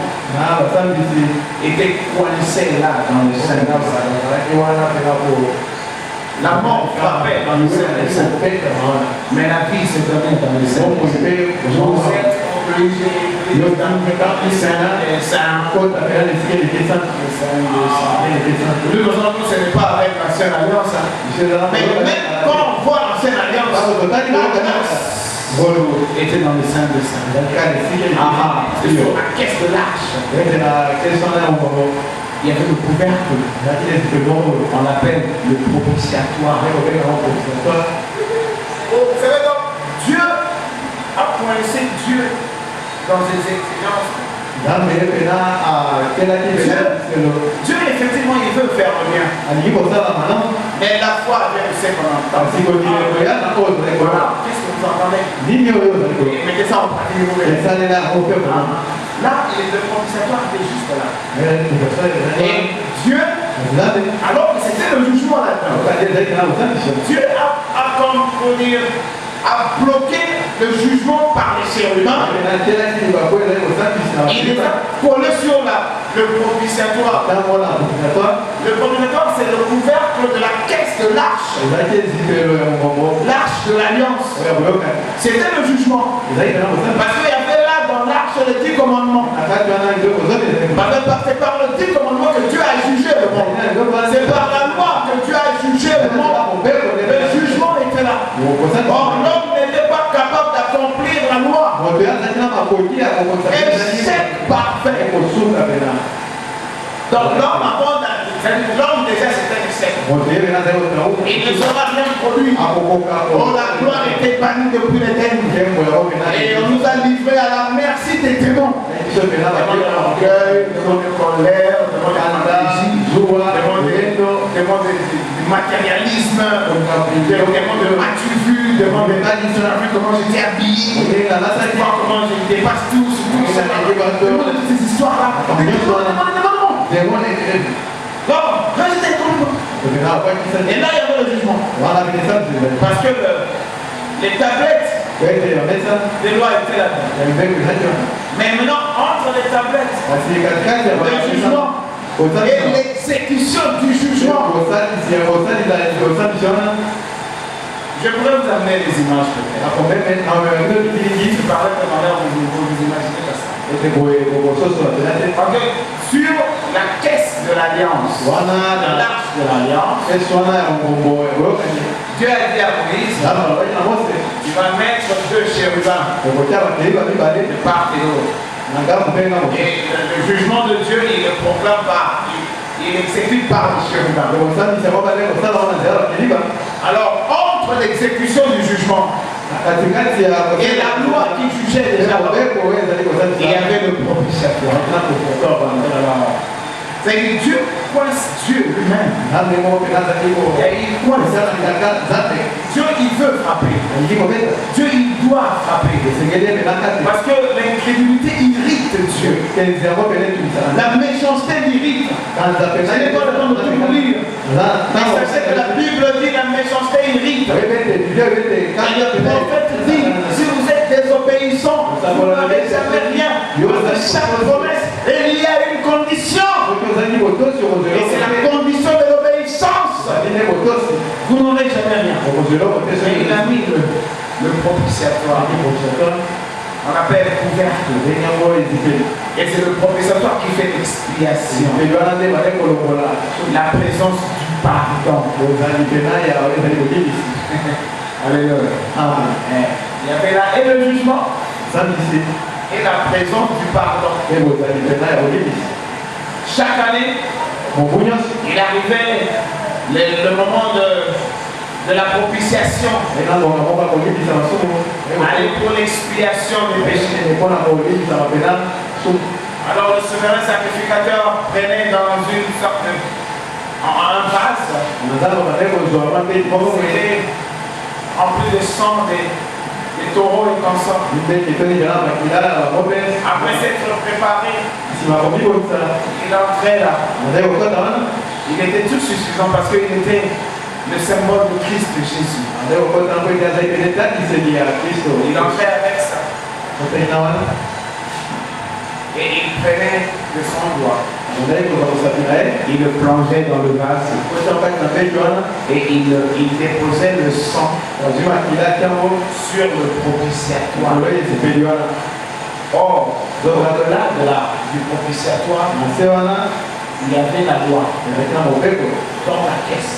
étaient coincés là dans le sein des saints. La mort frappait dans le sein des saints, mais la vie se donnait dans le sein des saints. Vous êtes obligés dans le sein des saints. Nous, aujourd'hui, ce n'est pas avec l'ancienne alliance. Mais même quand on voit l'ancienne alliance, était dans le sein des saints. C'est sur la caisse de l'arche. Il y avait le couvercle. On l'appelle le propitiatoire. Vous savez donc, Dieu a coincé Dieu dans ses exigences. Dieu, effectivement, il veut faire le bien. Mais la foi vient de ce qu'on entend. Qu'est-ce que vous entendez? Mettez ça en pratique. Là, le propitiatoire était juste là. Et Dieu, alors que c'était le jugement là-dedans, Dieu a bloqué le jugement par les chérubins. Il les a collés sur le propitiatoire. Le propitiatoire, c'est le couvercle de la caisse de l'arche. L'arche de l'alliance. C'était le jugement. Parce qu'il y avait là dans l'arche les 10 commandements. C'est par le 10 commandements que Dieu a jugé le monde. C'est par la loi que Dieu a jugé le monde. Le jugement était là. Or, l'homme n'était pas capable d'accomplir la loi. Échec parfait. Donc l'homme déjà c'était un échec. Il ne sera rien produit. Oh, la gloire était bannie depuis l'Éden. Et on nous a livrés à la merci des démons. Démons de l'orgueil, démons de colère, démons de matérialisme, démons de m'as-tu vu, démons de comment j'étais habillé, comment je dépasse tout, démons de toutes ces histoires-là. Donc, résultat et là, il y avait le jugement. Parce que les tablettes des lois étaient là. Mais maintenant, entre les tablettes, le jugement et l'exécution du jugement, je pourrais vous amener des images peut-être. Je parlais de manière où vous imaginez ça. Sur la caisse de l'alliance, l'arche de l'alliance, Dieu a dit à Moïse, Tu vas mettre 2 chérubins de part et d'autre. Et le jugement de Dieu, il ne proclame pas, il exécute par les chérubins. Alors, entre l'exécution du jugement et la loi qui jugeait déjà, il y avait le propitiatoire. C'est-à-dire Dieu coince Dieu lui-même. Dieu, il veut frapper. Dieu, il doit frapper. Parce que l'incrédulité irrite Dieu. La méchanceté l'irrite. Je n'ai pas le temps de tout lire. Mais sachez que la Bible dit la méchanceté irrite. Et le prophète dit, si vous êtes désobéissants, vous n'avez jamais rien. Parce que chaque promesse est liée à une condition. Et c'est la condition de l'obéissance. Vous n'aurez jamais rien. Et il a mis le propitiatoire. On appelle couvercle. Et c'est le propitiatoire qui fait l'expiation. La présence du pardon. Alléluia. Il y avait là et le jugement et la présence du pardon. Chaque année, il arrivait le moment de la propitiation. Aller pour l'expiation des péchés. Alors le souverain sacrificateur prenait dans une sorte de un vase. C'était rempli de sang des taureaux et consorts. Après s'être préparé, il entrait là. Il était tout suffisant parce qu'il était le symbole de Christ Jésus. Il entrait avec ça. Et il prenait de son doigt. Il le plongeait dans le vase. Et il déposait le sang sur le propitiatoire. Or, au-delà du propitiatoire, il y avait la loi. Dans la caisse,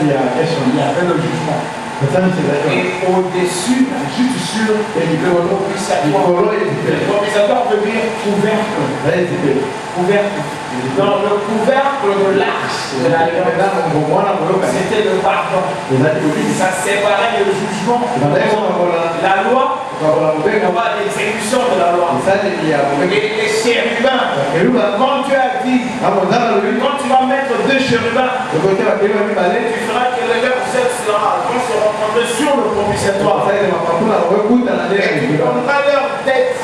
il y avait le jugement. Et au-dessus, juste sur le propitiatoire, le propitiatoire veut dire couvercle. Dans le couvercle de l'arche de l'alliance, c'était le pardon. Ça séparait le jugement. La loi, l'exécution de la loi. Et les chérubins, quand tu as dit, quand tu vas mettre 2 chérubins, tu feras que le leur sera sur le propitiatoire. Et tu prendras leur tête.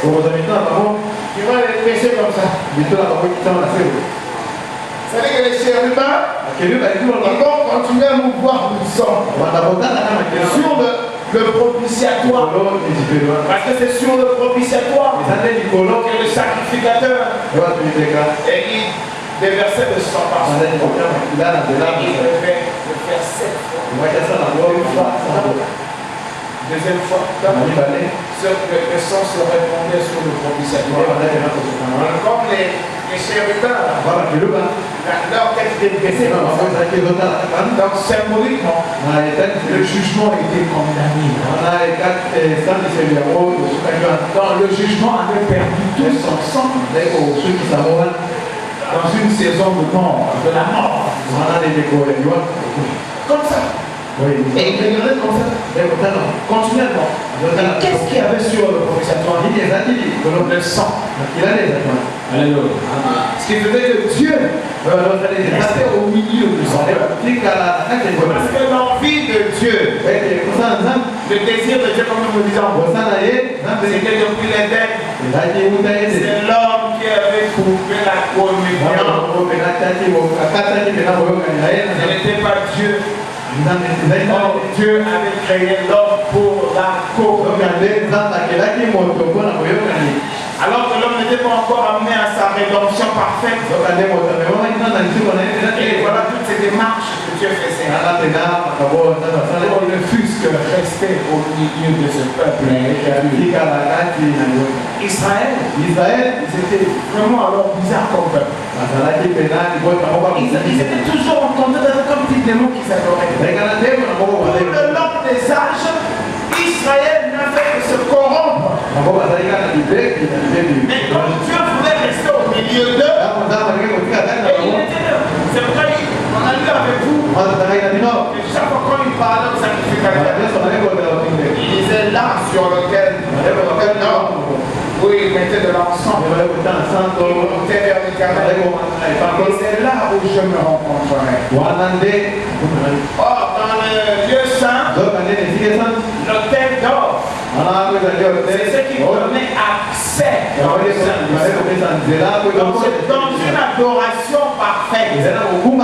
Tu vas les presser comme ça. C'est-à-dire que les chérubins, ils vont continuer à mouvoir le sang sur le propitiatoire. Parce que c'est sur le propitiatoire que le sacrificateur déversait le sang par son corps. Il devait le faire 7 fois. Deuxième fois, le sang se répandait sur le propitiatoire. Comme les chérubins, leur tête était baissée. Donc symboliquement, le jugement était condamné. Donc le jugement avait perdu tout son sang dans une saison de mort, de la mort. Comme ça. Et il regardait comme ça, continuellement. Qu'est-ce qu'il y avait sur le propitiatoire? Le sang. Alléluia. Ce qui faisait que Dieu restait au milieu du sang. Parce que l'envie de Dieu, le désir de Dieu, comme nous le disons, c'était depuis l'Éden. C'est l'homme qui avait coupé la communion. Ce n'était pas Dieu. Dieu avait créé l'homme pour la communion. Alors que l'homme n'était pas encore amené à sa rédemption parfaite. Et voilà toutes ces démarches que Dieu faisait. Pour ne fût-ce que rester au milieu de ce peuple. Israël, ils étaient vraiment alors bizarres comme peuple. Ils étaient toujours en train d'être comme petits démons qui s'adoraient. Pour le long des âges, Israël n'a Mais comme Dieu voulait rester au milieu d'eux, c'est pourquoi on a lu avec vous que chaque fois qu'on il parlait au sacrificateur, il disait là sur lequel oui, il mettait de l'encens, il montait vers l'Éternel. Et c'est là où je me rencontrerai. Or, dans le lieu saint, l'autel d'or, c'est ce qui donnait accès dans le saint. Donc c'est dans une adoration parfaite que vous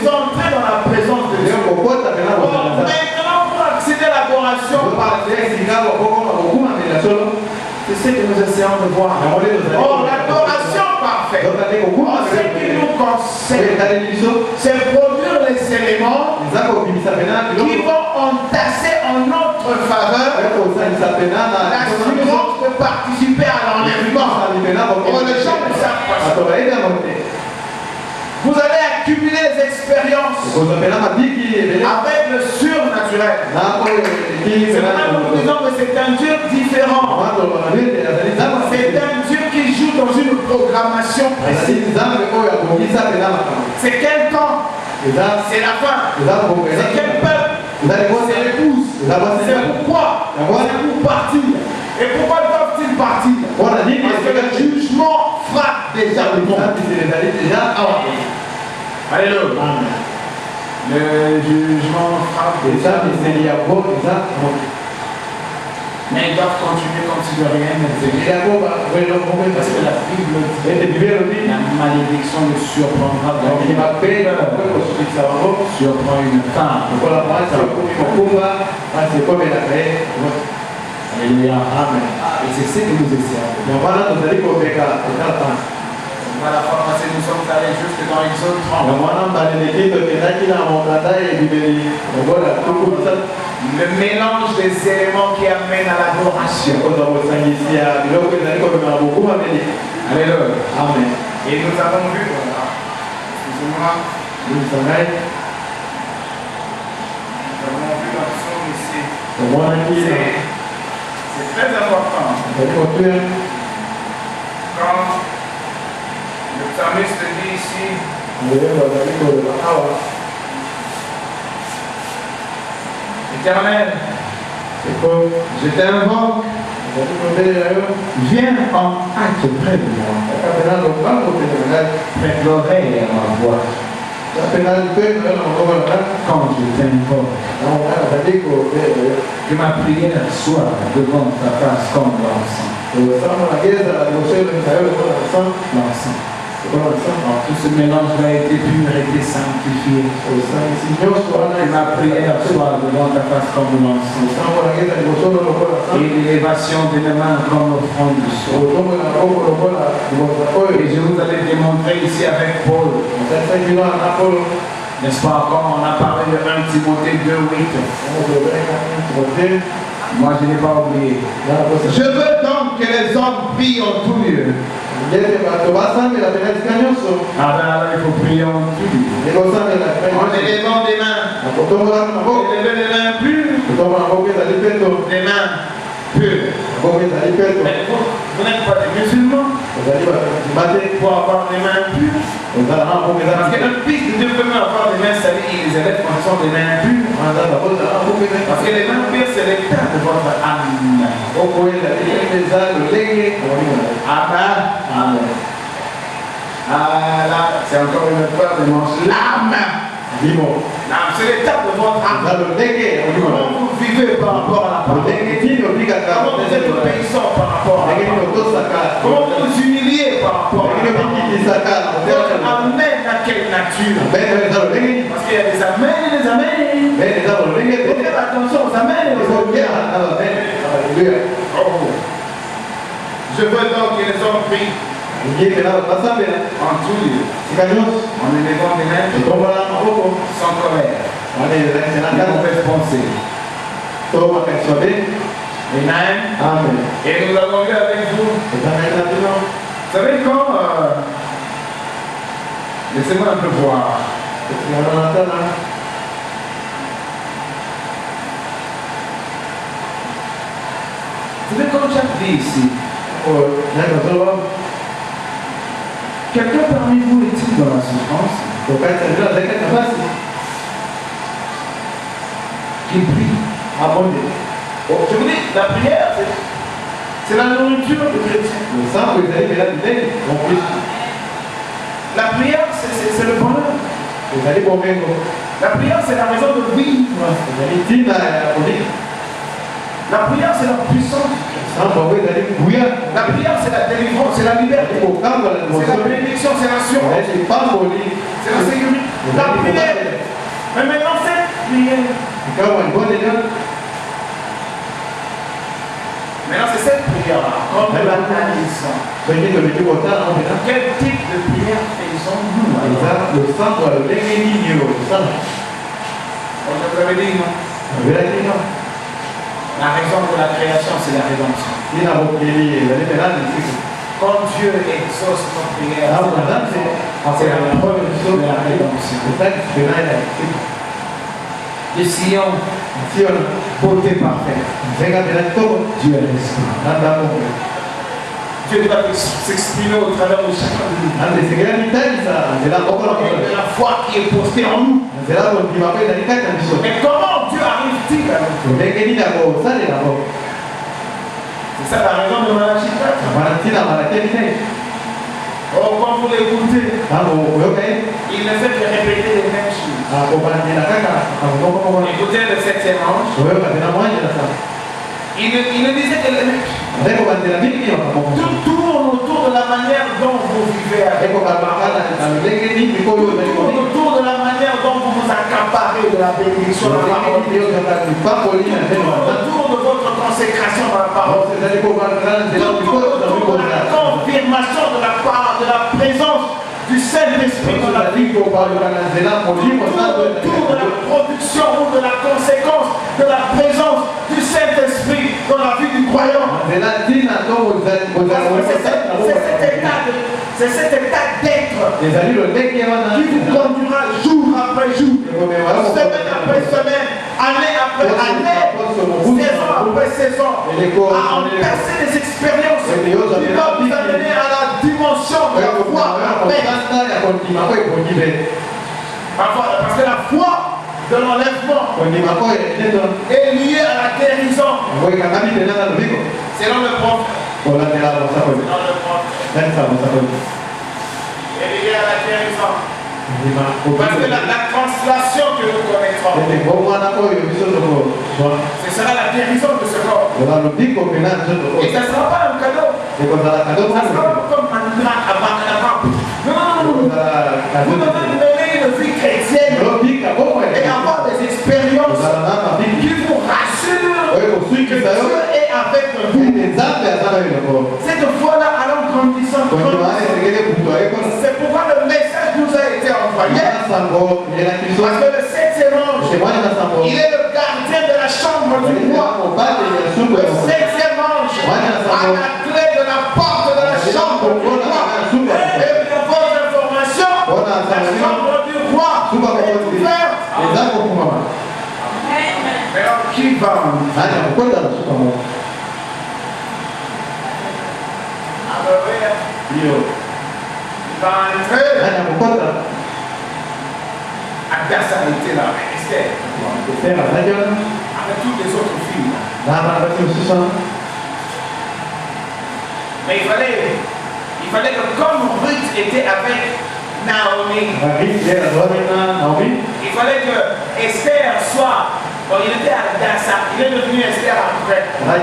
entrez dans la présence de Dieu. Or, maintenant, pour accéder à l'adoration parfaite, c'est ce que nous essayons de voir. Or, l'adoration parfaite, ce qui nous conseille, c'est produire les éléments qui vont entasser en notre faveur l'assurance de participer à l'enlèvement. Or, les gens ne savent pas ça. Vous allez accumuler les expériences avec le surnaturel. C'est maintenant que nous disons que c'est un Dieu différent. C'est un Dieu qui joue dans une programmation précise. C'est quel temps? C'est la fin. C'est quel peuple? C'est l'épouse. C'est pourquoi? C'est pour partir. Et pourquoi doivent-ils partir? Parce que le jugement frappe déjà le monde. Alléluia. Le jugement frappe déjà le monde. Mais ils doivent continuer comme si de rien n'était. Parce que la Bible dit la malédiction ne surprendra pas. Surprend une femme. Alléluia. Amen. Et c'est ce que nous essayons. La fois passée, nous sommes allés jusque dans Exode 30. Le mélange des éléments qui amènent à l'adoration. Alléluia. Amen. Et nous avons vu, excusez-moi, nous avons vu dans le psaume ici. C'est très important. Quand le psalmiste dit ici, Éternel, je t'invoque, viens en hâte près de moi, prête l'oreille à ma voix. Quand je t'invoque, que ma prière soit devant ta face comme l'encens. Tout ce mélange a été pur et été sanctifié. Que ma prière soit devant ta face comme l'encens. Et l'élévation de mes mains comme l'offrande du sol. Et je vous avais démontré ici avec Paul. N'est-ce pas, comme on a parlé de 1 Timothée 2:8. Moi, je n'ai pas oublié. Je veux donc que les hommes prient en tout lieu. Ah ben alors il faut prier en tout lieu. En élevant des mains. Élever les mains pures. Les mains pures. Mais vous n'êtes pas des musulmans. Pour avoir des mains pures. Parce qu'un fils de Dieu peut même avoir des mains salies, il les élève quand ils sont des mains pures. Parce que les mains pures, c'est l'état de votre âme. Amen. Amen. Ah là, c'est encore une fois de manger l'âme. L'âme, c'est l'état de votre âme. Comment vous vivez par rapport à la parole? Comment vous êtes obéissant par rapport à la parole? Comment vous vous humiliez par rapport à la parole? Votre amène à quelle nature? Parce qu'il y a des amènes et des amènes. Faites attention aux amènes et aux amènes. Je veux donc que les hommes prient en tout lieu, en élevant des mains sans colère, de mauvaise pensée. Amen. Amen. Et nous l'avons vu avec vous. Vous savez quand laissez-moi un peu voir. Vous savez, quand j'ai dit ici, quelqu'un parmi vous est-il dans la souffrance? Qui prie. Je vous dis, la prière, c'est la nourriture du chrétien. La prière, c'est le bonheur. La prière, c'est la raison de vivre. La prière, c'est la puissance. La prière, c'est la délivrance, c'est la liberté. C'est la bénédiction, c'est l'assurance. C'est la sécurité. La prière. Mais maintenant, cette prière. Maintenant, c'est cette prière-là. Comme nous l'analysons. Quel type de prière faisons-nous? Je vous avais dit non. La raison de la création, c'est la rédemption. Quand Dieu exauce notre prière, c'est la preuve de la rédemption. De Sion, beauté parfaite. Dieu est l'esprit. Dieu doit s'exprimer au travers de chacun de nous. Et de la foi qui est postée en nous. Mais comment Dieu arrive-t-il à nous? C'est ça la raison de Malachie 4. Oh, quand vous l'écoutez, il ne fait que répéter les mêmes choses. Écoutez le 7e ange. Il ne disait que les mêmes choses. Tout tourne autour de la manière dont vous vivez avec vos parents. Tout tourne autour de la manière dont vous vous accaparez de la bénédiction de la parole. Tout tourne autour de votre consécration dans la parole. Tout tourne autour de la confirmation de la part, de la présence du Saint-Esprit dans la vie. Tout tourne autour de la production ou de la conséquence de la présence du Saint-Esprit dans la vie du croyant. C'est cet état d'être qui vous conduira jour après jour, semaine après semaine, année après année, saison après saison, à en passer des expériences qui vont vous amener à la dimension de la foi parfaite. Parce que la foi de l'enlèvement est liée à la guérison. Selon le prophète. Elle est liée à la guérison. Parce que la translation que nous connaîtrons, ce sera la guérison de ce corps. Et ça ne sera pas un cadeau. Ça ne sera pas comme un non. Vous devez mener une vie chrétienne et avoir des expériences qui vous rassurent que Dieu est avec vous. Cette foi-là, allons grandissant. C'est pourquoi le message nous a été envoyé. Parce que le 7e ange, il est le gardien de la chambre du roi. Le 7e ange a la clé de la porte de la chambre du roi. Et pour votre information, la chambre du roi est ouverte. Mais alors, qui va il va entrer. Adassa était là, Esther. Avec toutes les autres filles. Mais il fallait que comme Ruth était avec Naomi, il fallait que Esther soit. Bon, il était à Adassa, il est devenu Esther après. La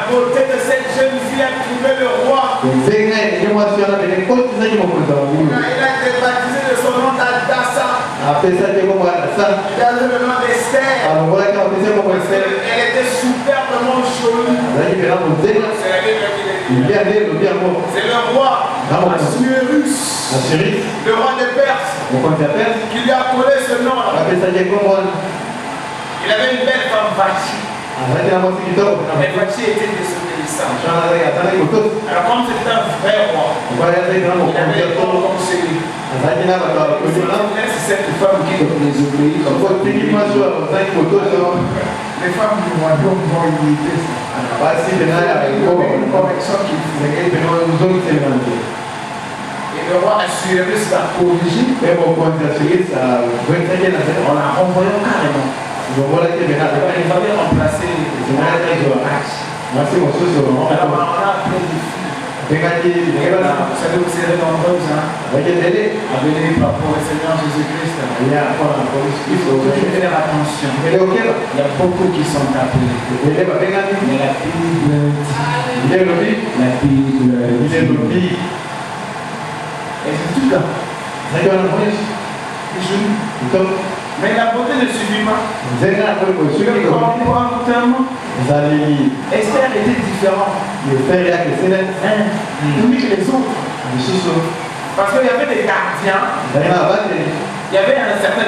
beauté de cette jeune fille a trouvé le roi. Il a été baptisé de son nom d'Adassa. Il a le nom d'Esther. Elle était superbement jolie. C'est la Bible qui dit. C'est le roi Assuérus, le roi des Perses, qui lui a collé ce nom-là. Il avait une belle femme bâtie. Mais voici était désobéissant. Alors comme c'était un vrai roi, il avait des conseillers. C'est cette femme qui doit désobéir. Les femmes du royaume vont imiter ça. Une correction qu'il faut. Et le roi a suivi ça corrigé. On l'a renvoyé carrément. Il fallait remplacer les matchs. Alors on a appelé des filles. Vous savez où c'est les nombreuses, hein? Venez par pour le Seigneur Jésus-Christ. Il faut toujours faire attention. Il y a beaucoup qui sont appelés. Mais la Bible dit. Et c'est tout là. Mais la beauté ne suffit pas. Esther était différente. Tandis que les autres. Parce qu'il y avait des gardiens. Il y avait un certain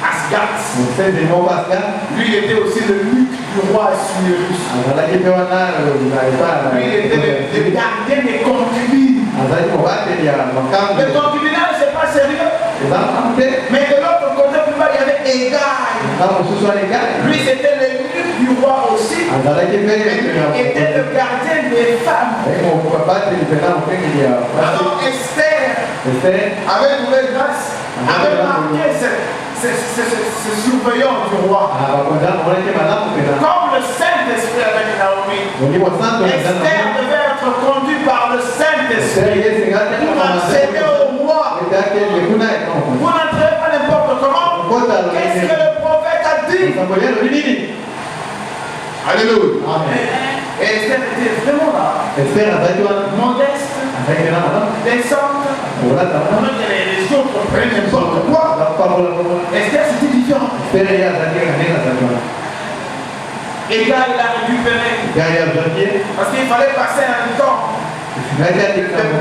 Asgat. Lui, il était aussi le Luc du roi Assuérus. Lui, il était le gardien des concubines. Le concubinage, c'est pas sérieux. Mais de l'autre côté, plus bas, il y avait Égal. Lui, c'était le Luc du roi aussi. Il était le gardien des femmes. Alors Esther avait trouvé grâce, avait marqué ce surveillant du roi. Comme le Saint-Esprit avec Naomi, Esther devait être conduite par le Saint-Esprit pour accéder au roi. Vous n'entrez pas n'importe comment. Qu'est-ce que le prophète a dit? Alléluia. Et Esther était vraiment là. Modeste. Descente. Les autres prennent n'importe quoi. Esther, c'était différent. Et là, il a récupéré. Parce qu'il fallait passer un temps de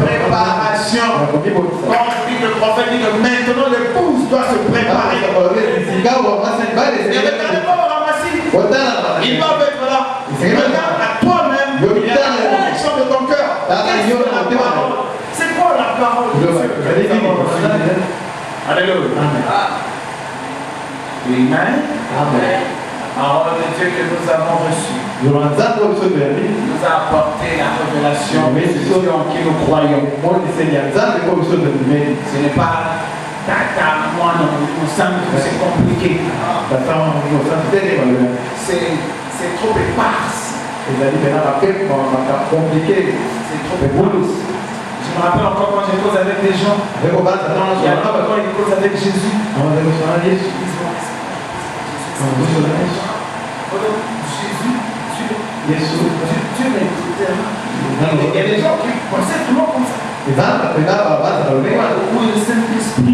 préparation. Quand le prophète dit que maintenant l'épouse doit se préparer. Il avait carrément ramassé. Il doit être là. Regarde à toi-même la direction de ton cœur. C'est quoi la parole de Dieu? Alléluia. Amen. Parole de Dieu que nous avons reçue nous a apporté la révélation en qui nous croyons. Ce n'est pas moi non, nous sommes que c'est compliqué. C'est trop éparse. C'est trop éparse. Je me rappelle encore quand je cause avec des gens. Il y a longtemps quand ils causent avec Jésus. Jésus m'écoutait. Il y a des gens qui pensent tout le monde comme ça. Ou le Saint-Esprit qui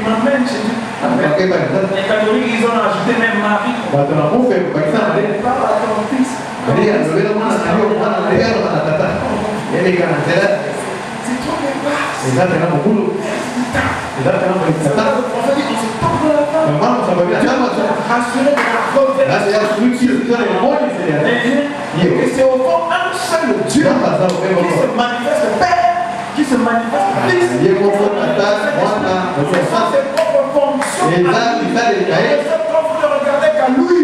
m'amène chez Dieu. Les catholiques, ils ont ajouté même Marie. Parle à ton fils. C'est trop dépassé. Le prophète dit qu'on se porte de la femme. Rassuré de la révélation. Et c'est au fond un seul Dieu qui se manifeste Père, qui se manifeste Fils. C'est ça ses propres fonctions. Et cette offre de regarder qu'à lui.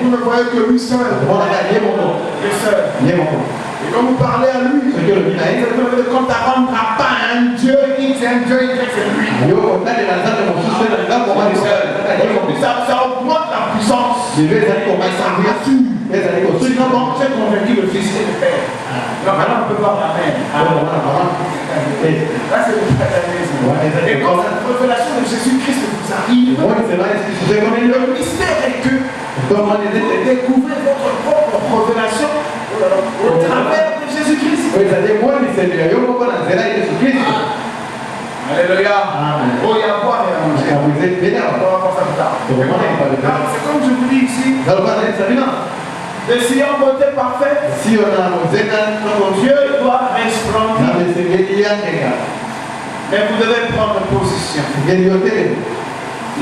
Vous ne voyez que lui seul. Le seul. Et quand vous parlez à lui, c'est que quand tu n'as pas un Dieu, c'est un Dieu, c'est lui. Ça augmente la puissance. Ça rassure. Sinon, j'ai convaincu le Fils et le Père. Donc maintenant, on peut voir la même. Là, c'est le satanisme. Et quand cette révélation de Jésus-Christ vous arrive, le mystère est que vous découvrez votre propre révélation au travers de Jésus-Christ. Alléluia. Oh, il y a à boire et à manger. On va voir ça plus tard. C'est comme je vous dis ici. Le sillon beauté parfaite. Dieu doit resplendir. Mais vous devez prendre position.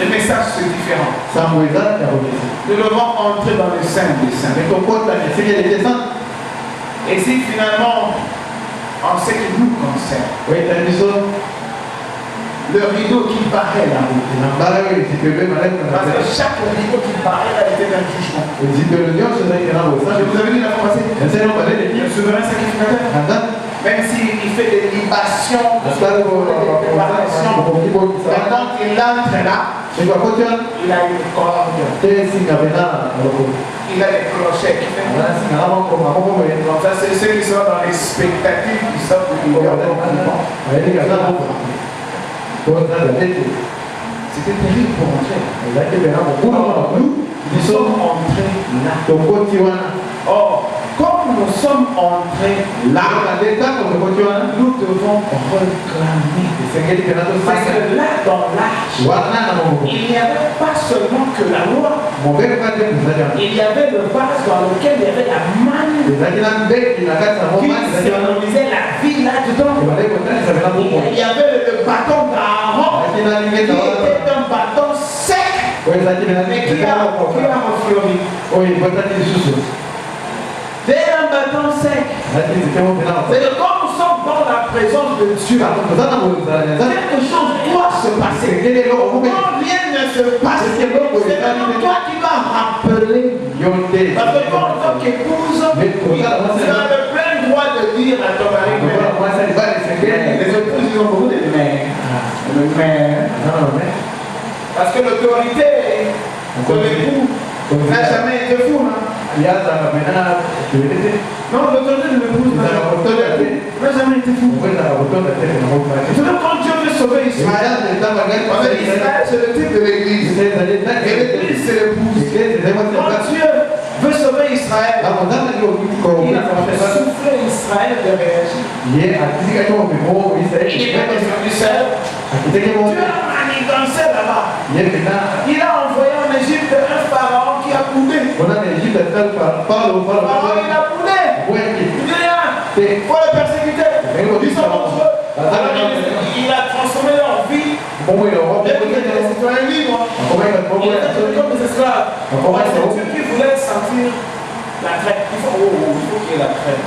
Le message c'est différent. Nous devons entrer dans le sein des saints. Et si finalement, en ce qui nous concerne, le rideau qui barrait la route, parce que chaque rideau qui barrait là était un jugement. Je vous avais dit la fois passée, le souverain sacrificateur, même s'il fait des libations, quand il entre là, il a une corde, il a des clochettes qui font. Donc ça c'est ceux qui sont dans les spectacles qui sortent du milieu. C'était terrible pour entrer. Nous sommes entrés là. Or, comme nous sommes entrés là, nous devons réclamer. Parce que là, dans l'arche, il n'y avait pas seulement que la loi. Il y avait le vase dans lequel il y avait la manne qui symbolisait la vie là-dedans. Il y avait le bâton d'Aaron qui était un bâton sec mais qui a refleuri. C'est un bâton sec. C'est que quand nous sommes dans la présence de Dieu, quelque chose doit se passer. Quand rien ne se passe, c'est toi qui vas rappeler. Parce que toi, en tant qu'épouse, tu as le plein droit de dire à ton mari, les épouses, ils ont beaucoup de mais. Parce que l'autorité de l'époux n'a jamais été fou. Non, l'autorité de l'épouse n'a jamais été fou. Quand Dieu veut sauver Israël, Israël c'est le type de l'église. Et l'église c'est l'épouse. Quand Dieu veut sauver Israël, il a fait souffler Israël de réagir. Il est pas descendu seul. Dieu a manigancé là-bas. Il a envoyé en Égypte un pharaon qui a coulé. Il a coulé. Il dit rien. Il faut le persécuter. Ils sont dangereux. Alors il a transformé leur vie. Depuis qu'ils étaient des citoyens libres, il les a traités comme des esclaves. C'est Dieu qui voulait sentir la traite. Il faut qu'il y ait la traite.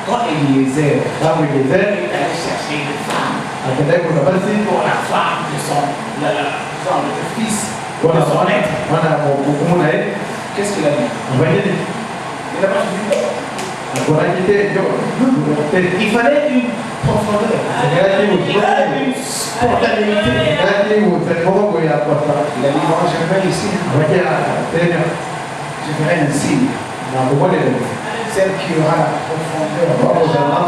Quand Eliezer est allé chercher une femme pour la femme de son fils, de son être, qu'est-ce qu'il a dit? Il n'a pas dit. Il fallait une profondeur. Il fallait une spontanéité. Il a dit, moi je vais ici. Je ferai un signe. Celle qui aura la profondeur.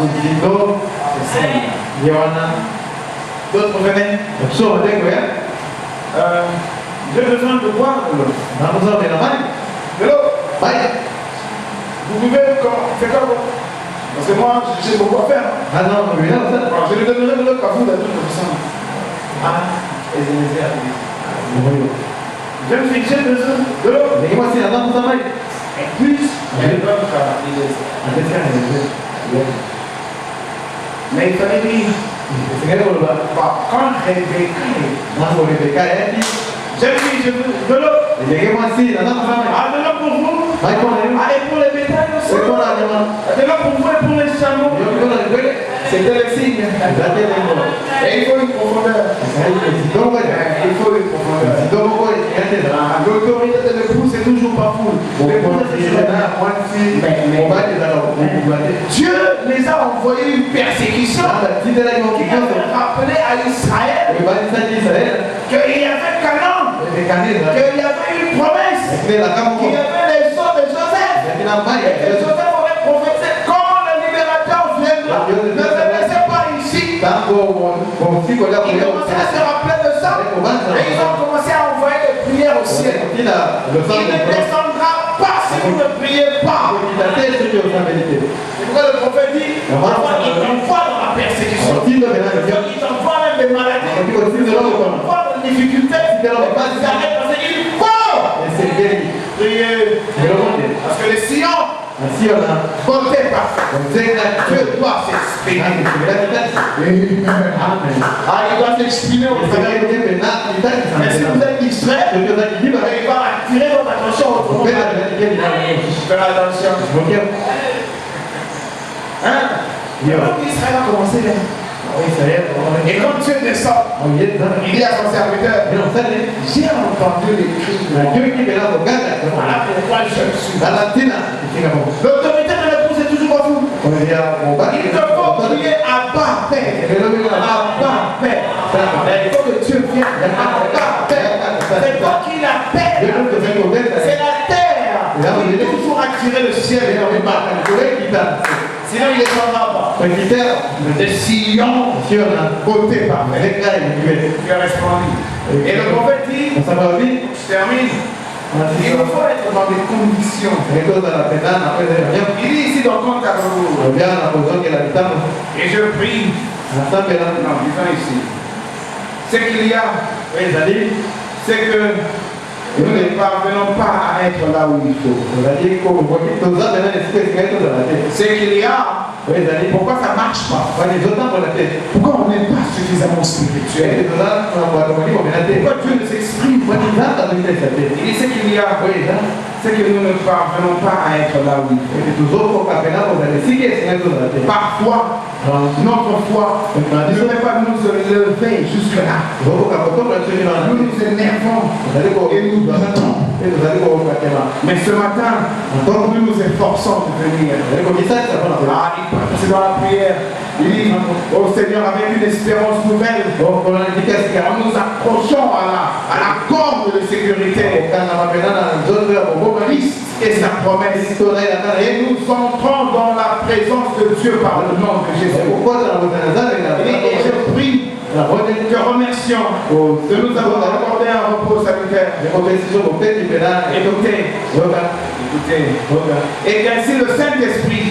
C'est celle. D'autres venaient. J'ai besoin de boire de l'eau. De l'eau. Vous pouvez faire quoi? Parce que moi, j'ai beaucoup à faire. Je lui donnerai de l'eau qu'à vous de toute façon. Jeune fille, j'ai besoin de l'eau. Et plus, elle donne qu'à mais il fallait dire, quand Rebecca est dit, jeune fille, je veux de l'eau. De l'eau pour vous. Allez pour les bétails aussi. De l'eau pour vous et pour les chameaux. C'était le signe. Et il faut une profondeur. Il faut une profondeur. L'autorité de l'épouse, c'est toujours pas fou. Dieu les a envoyé une persécution qui a rappelé à Israël qu'il y avait Canaan, qu'il y avait une promesse, qu'il y avait les sons de Joseph, et que Joseph aurait prophétisé quand le libérateur viendra. Ne le laissez pas ici. Ils commençaient à se rappeler de ça et ils ont commencé à envoyer des prières au ciel. Il ne descendra pas si vous ne priez pas. C'est pourquoi le prophète dit, il t'envoie dans la persécution, il t'envoie même des maladies, il t'envoie dans des difficultés, parce qu'il faut prier. Parce que les sillons Côté parfait. Dieu doit s'exprimer. Ah, il doit s'exprimer au travers de vous. Mais si vous êtes distrait, il va attirer votre attention autrement. Faites attention. Hein? Israël a commencé là. Et quand Dieu descend, il dit à son serviteur, j'ai entendu les cris. Voilà pourquoi je suis. L'autorité de l'épouse est toujours au fond. Il te faut crier Abba Père. Abba Père. Il faut que Dieu vienne. Abba Père. C'est toi qui l'appelles. C'est la terre qui toujours attirer le ciel et le bas. Sinon il ne descendra pas. De Sion, côté parfait. Tu as répondu. Et le prophète dit, je termine. Il faut être dans des conditions. Il dit ici dans le compte à vous. Et je prie. Non, disons ici. Ce qu'il y a, c'est que nous ne parvenons pas à être là où il faut. C'est qu'il y a. Pourquoi ça ne marche pas? Pourquoi on n'est pas suffisamment spirituel? Pourquoi Dieu ne s'exprime pas? Il dit ce qu'il y a. C'est que nous ne parvenons pas à être là où il faut. Parfois, notre foi ne peut pas nous lever jusque-là. Nous nous énervons et nous battons. Mais ce matin, nous nous efforçons de venir. C'est dans la prière. Il dit au Seigneur avec une espérance nouvelle. Nous nous accrochons à la corde de sécurité. Et sa promesse. Et nous entrons dans la présence de Dieu par le nom de Jésus. Et je prie, te remercions de nous avoir accordé un repos salutaire. Écoutez. Et qu'ainsi le Saint-Esprit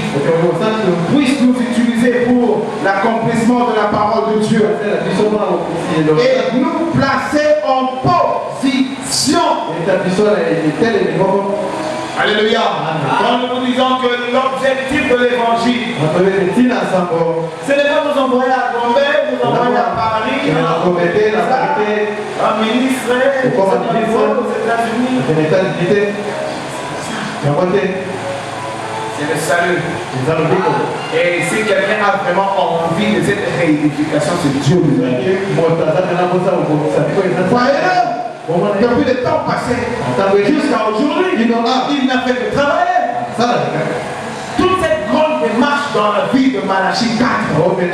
puisse nous utiliser pour l'accomplissement de la parole de Dieu. Et nous placer en position. Alléluia. Quand nous disons que l'objectif de l'évangile, ce n'est pas nous envoyer à Bombay, nous envoyer à Paris, à ministrer aux États-Unis. C'est le salut. Et si quelqu'un a vraiment envie de cette réédification, c'est Dieu. Voyez-le. Depuis le temps passé, jusqu'à aujourd'hui, il n'a fait que travailler. Toute cette grande démarche dans la vie de Malachie 4, ce n'était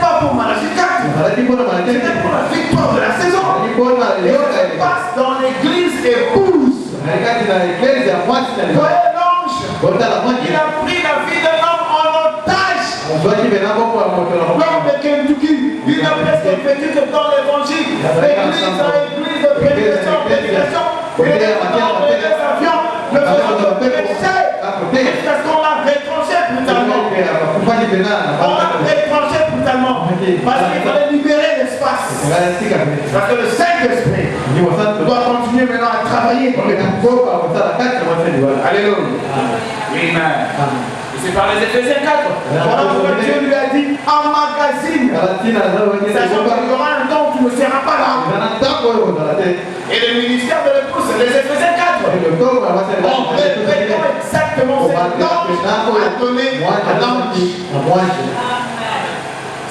pas pour Malachie 4, c'était pour la victoire de la saison. Et ça se passe dans l'église épouse. Voyez l'ange, il a pris la vie de l'homme en otage. L'homme de Kentucky, il a presque fait que dans l'évangile, l'église à église de prédication, et les avions ne faisant que prêcher, jusqu'à ce qu'on l'a retranché brutalement. On l'a retranché brutalement, parce qu'il fallait libérer l'espace. Parce que le Saint-Esprit doit continuer maintenant à travailler. Alléluia. Amen. C'est par les Éphésiens 4. Voilà pourquoi Dieu lui a dit emmagasine. Sachant qu'il y aura un temps où tu ne seras pas là. Et le ministère de l'épouse, c'est les Éphésiens 4. On répétons exactement ce que l'ange a donné à l'ange.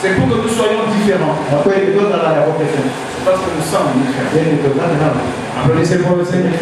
C'est pour que nous soyons différents. C'est parce que nous sommes différents. Applaudissez pour le Seigneur.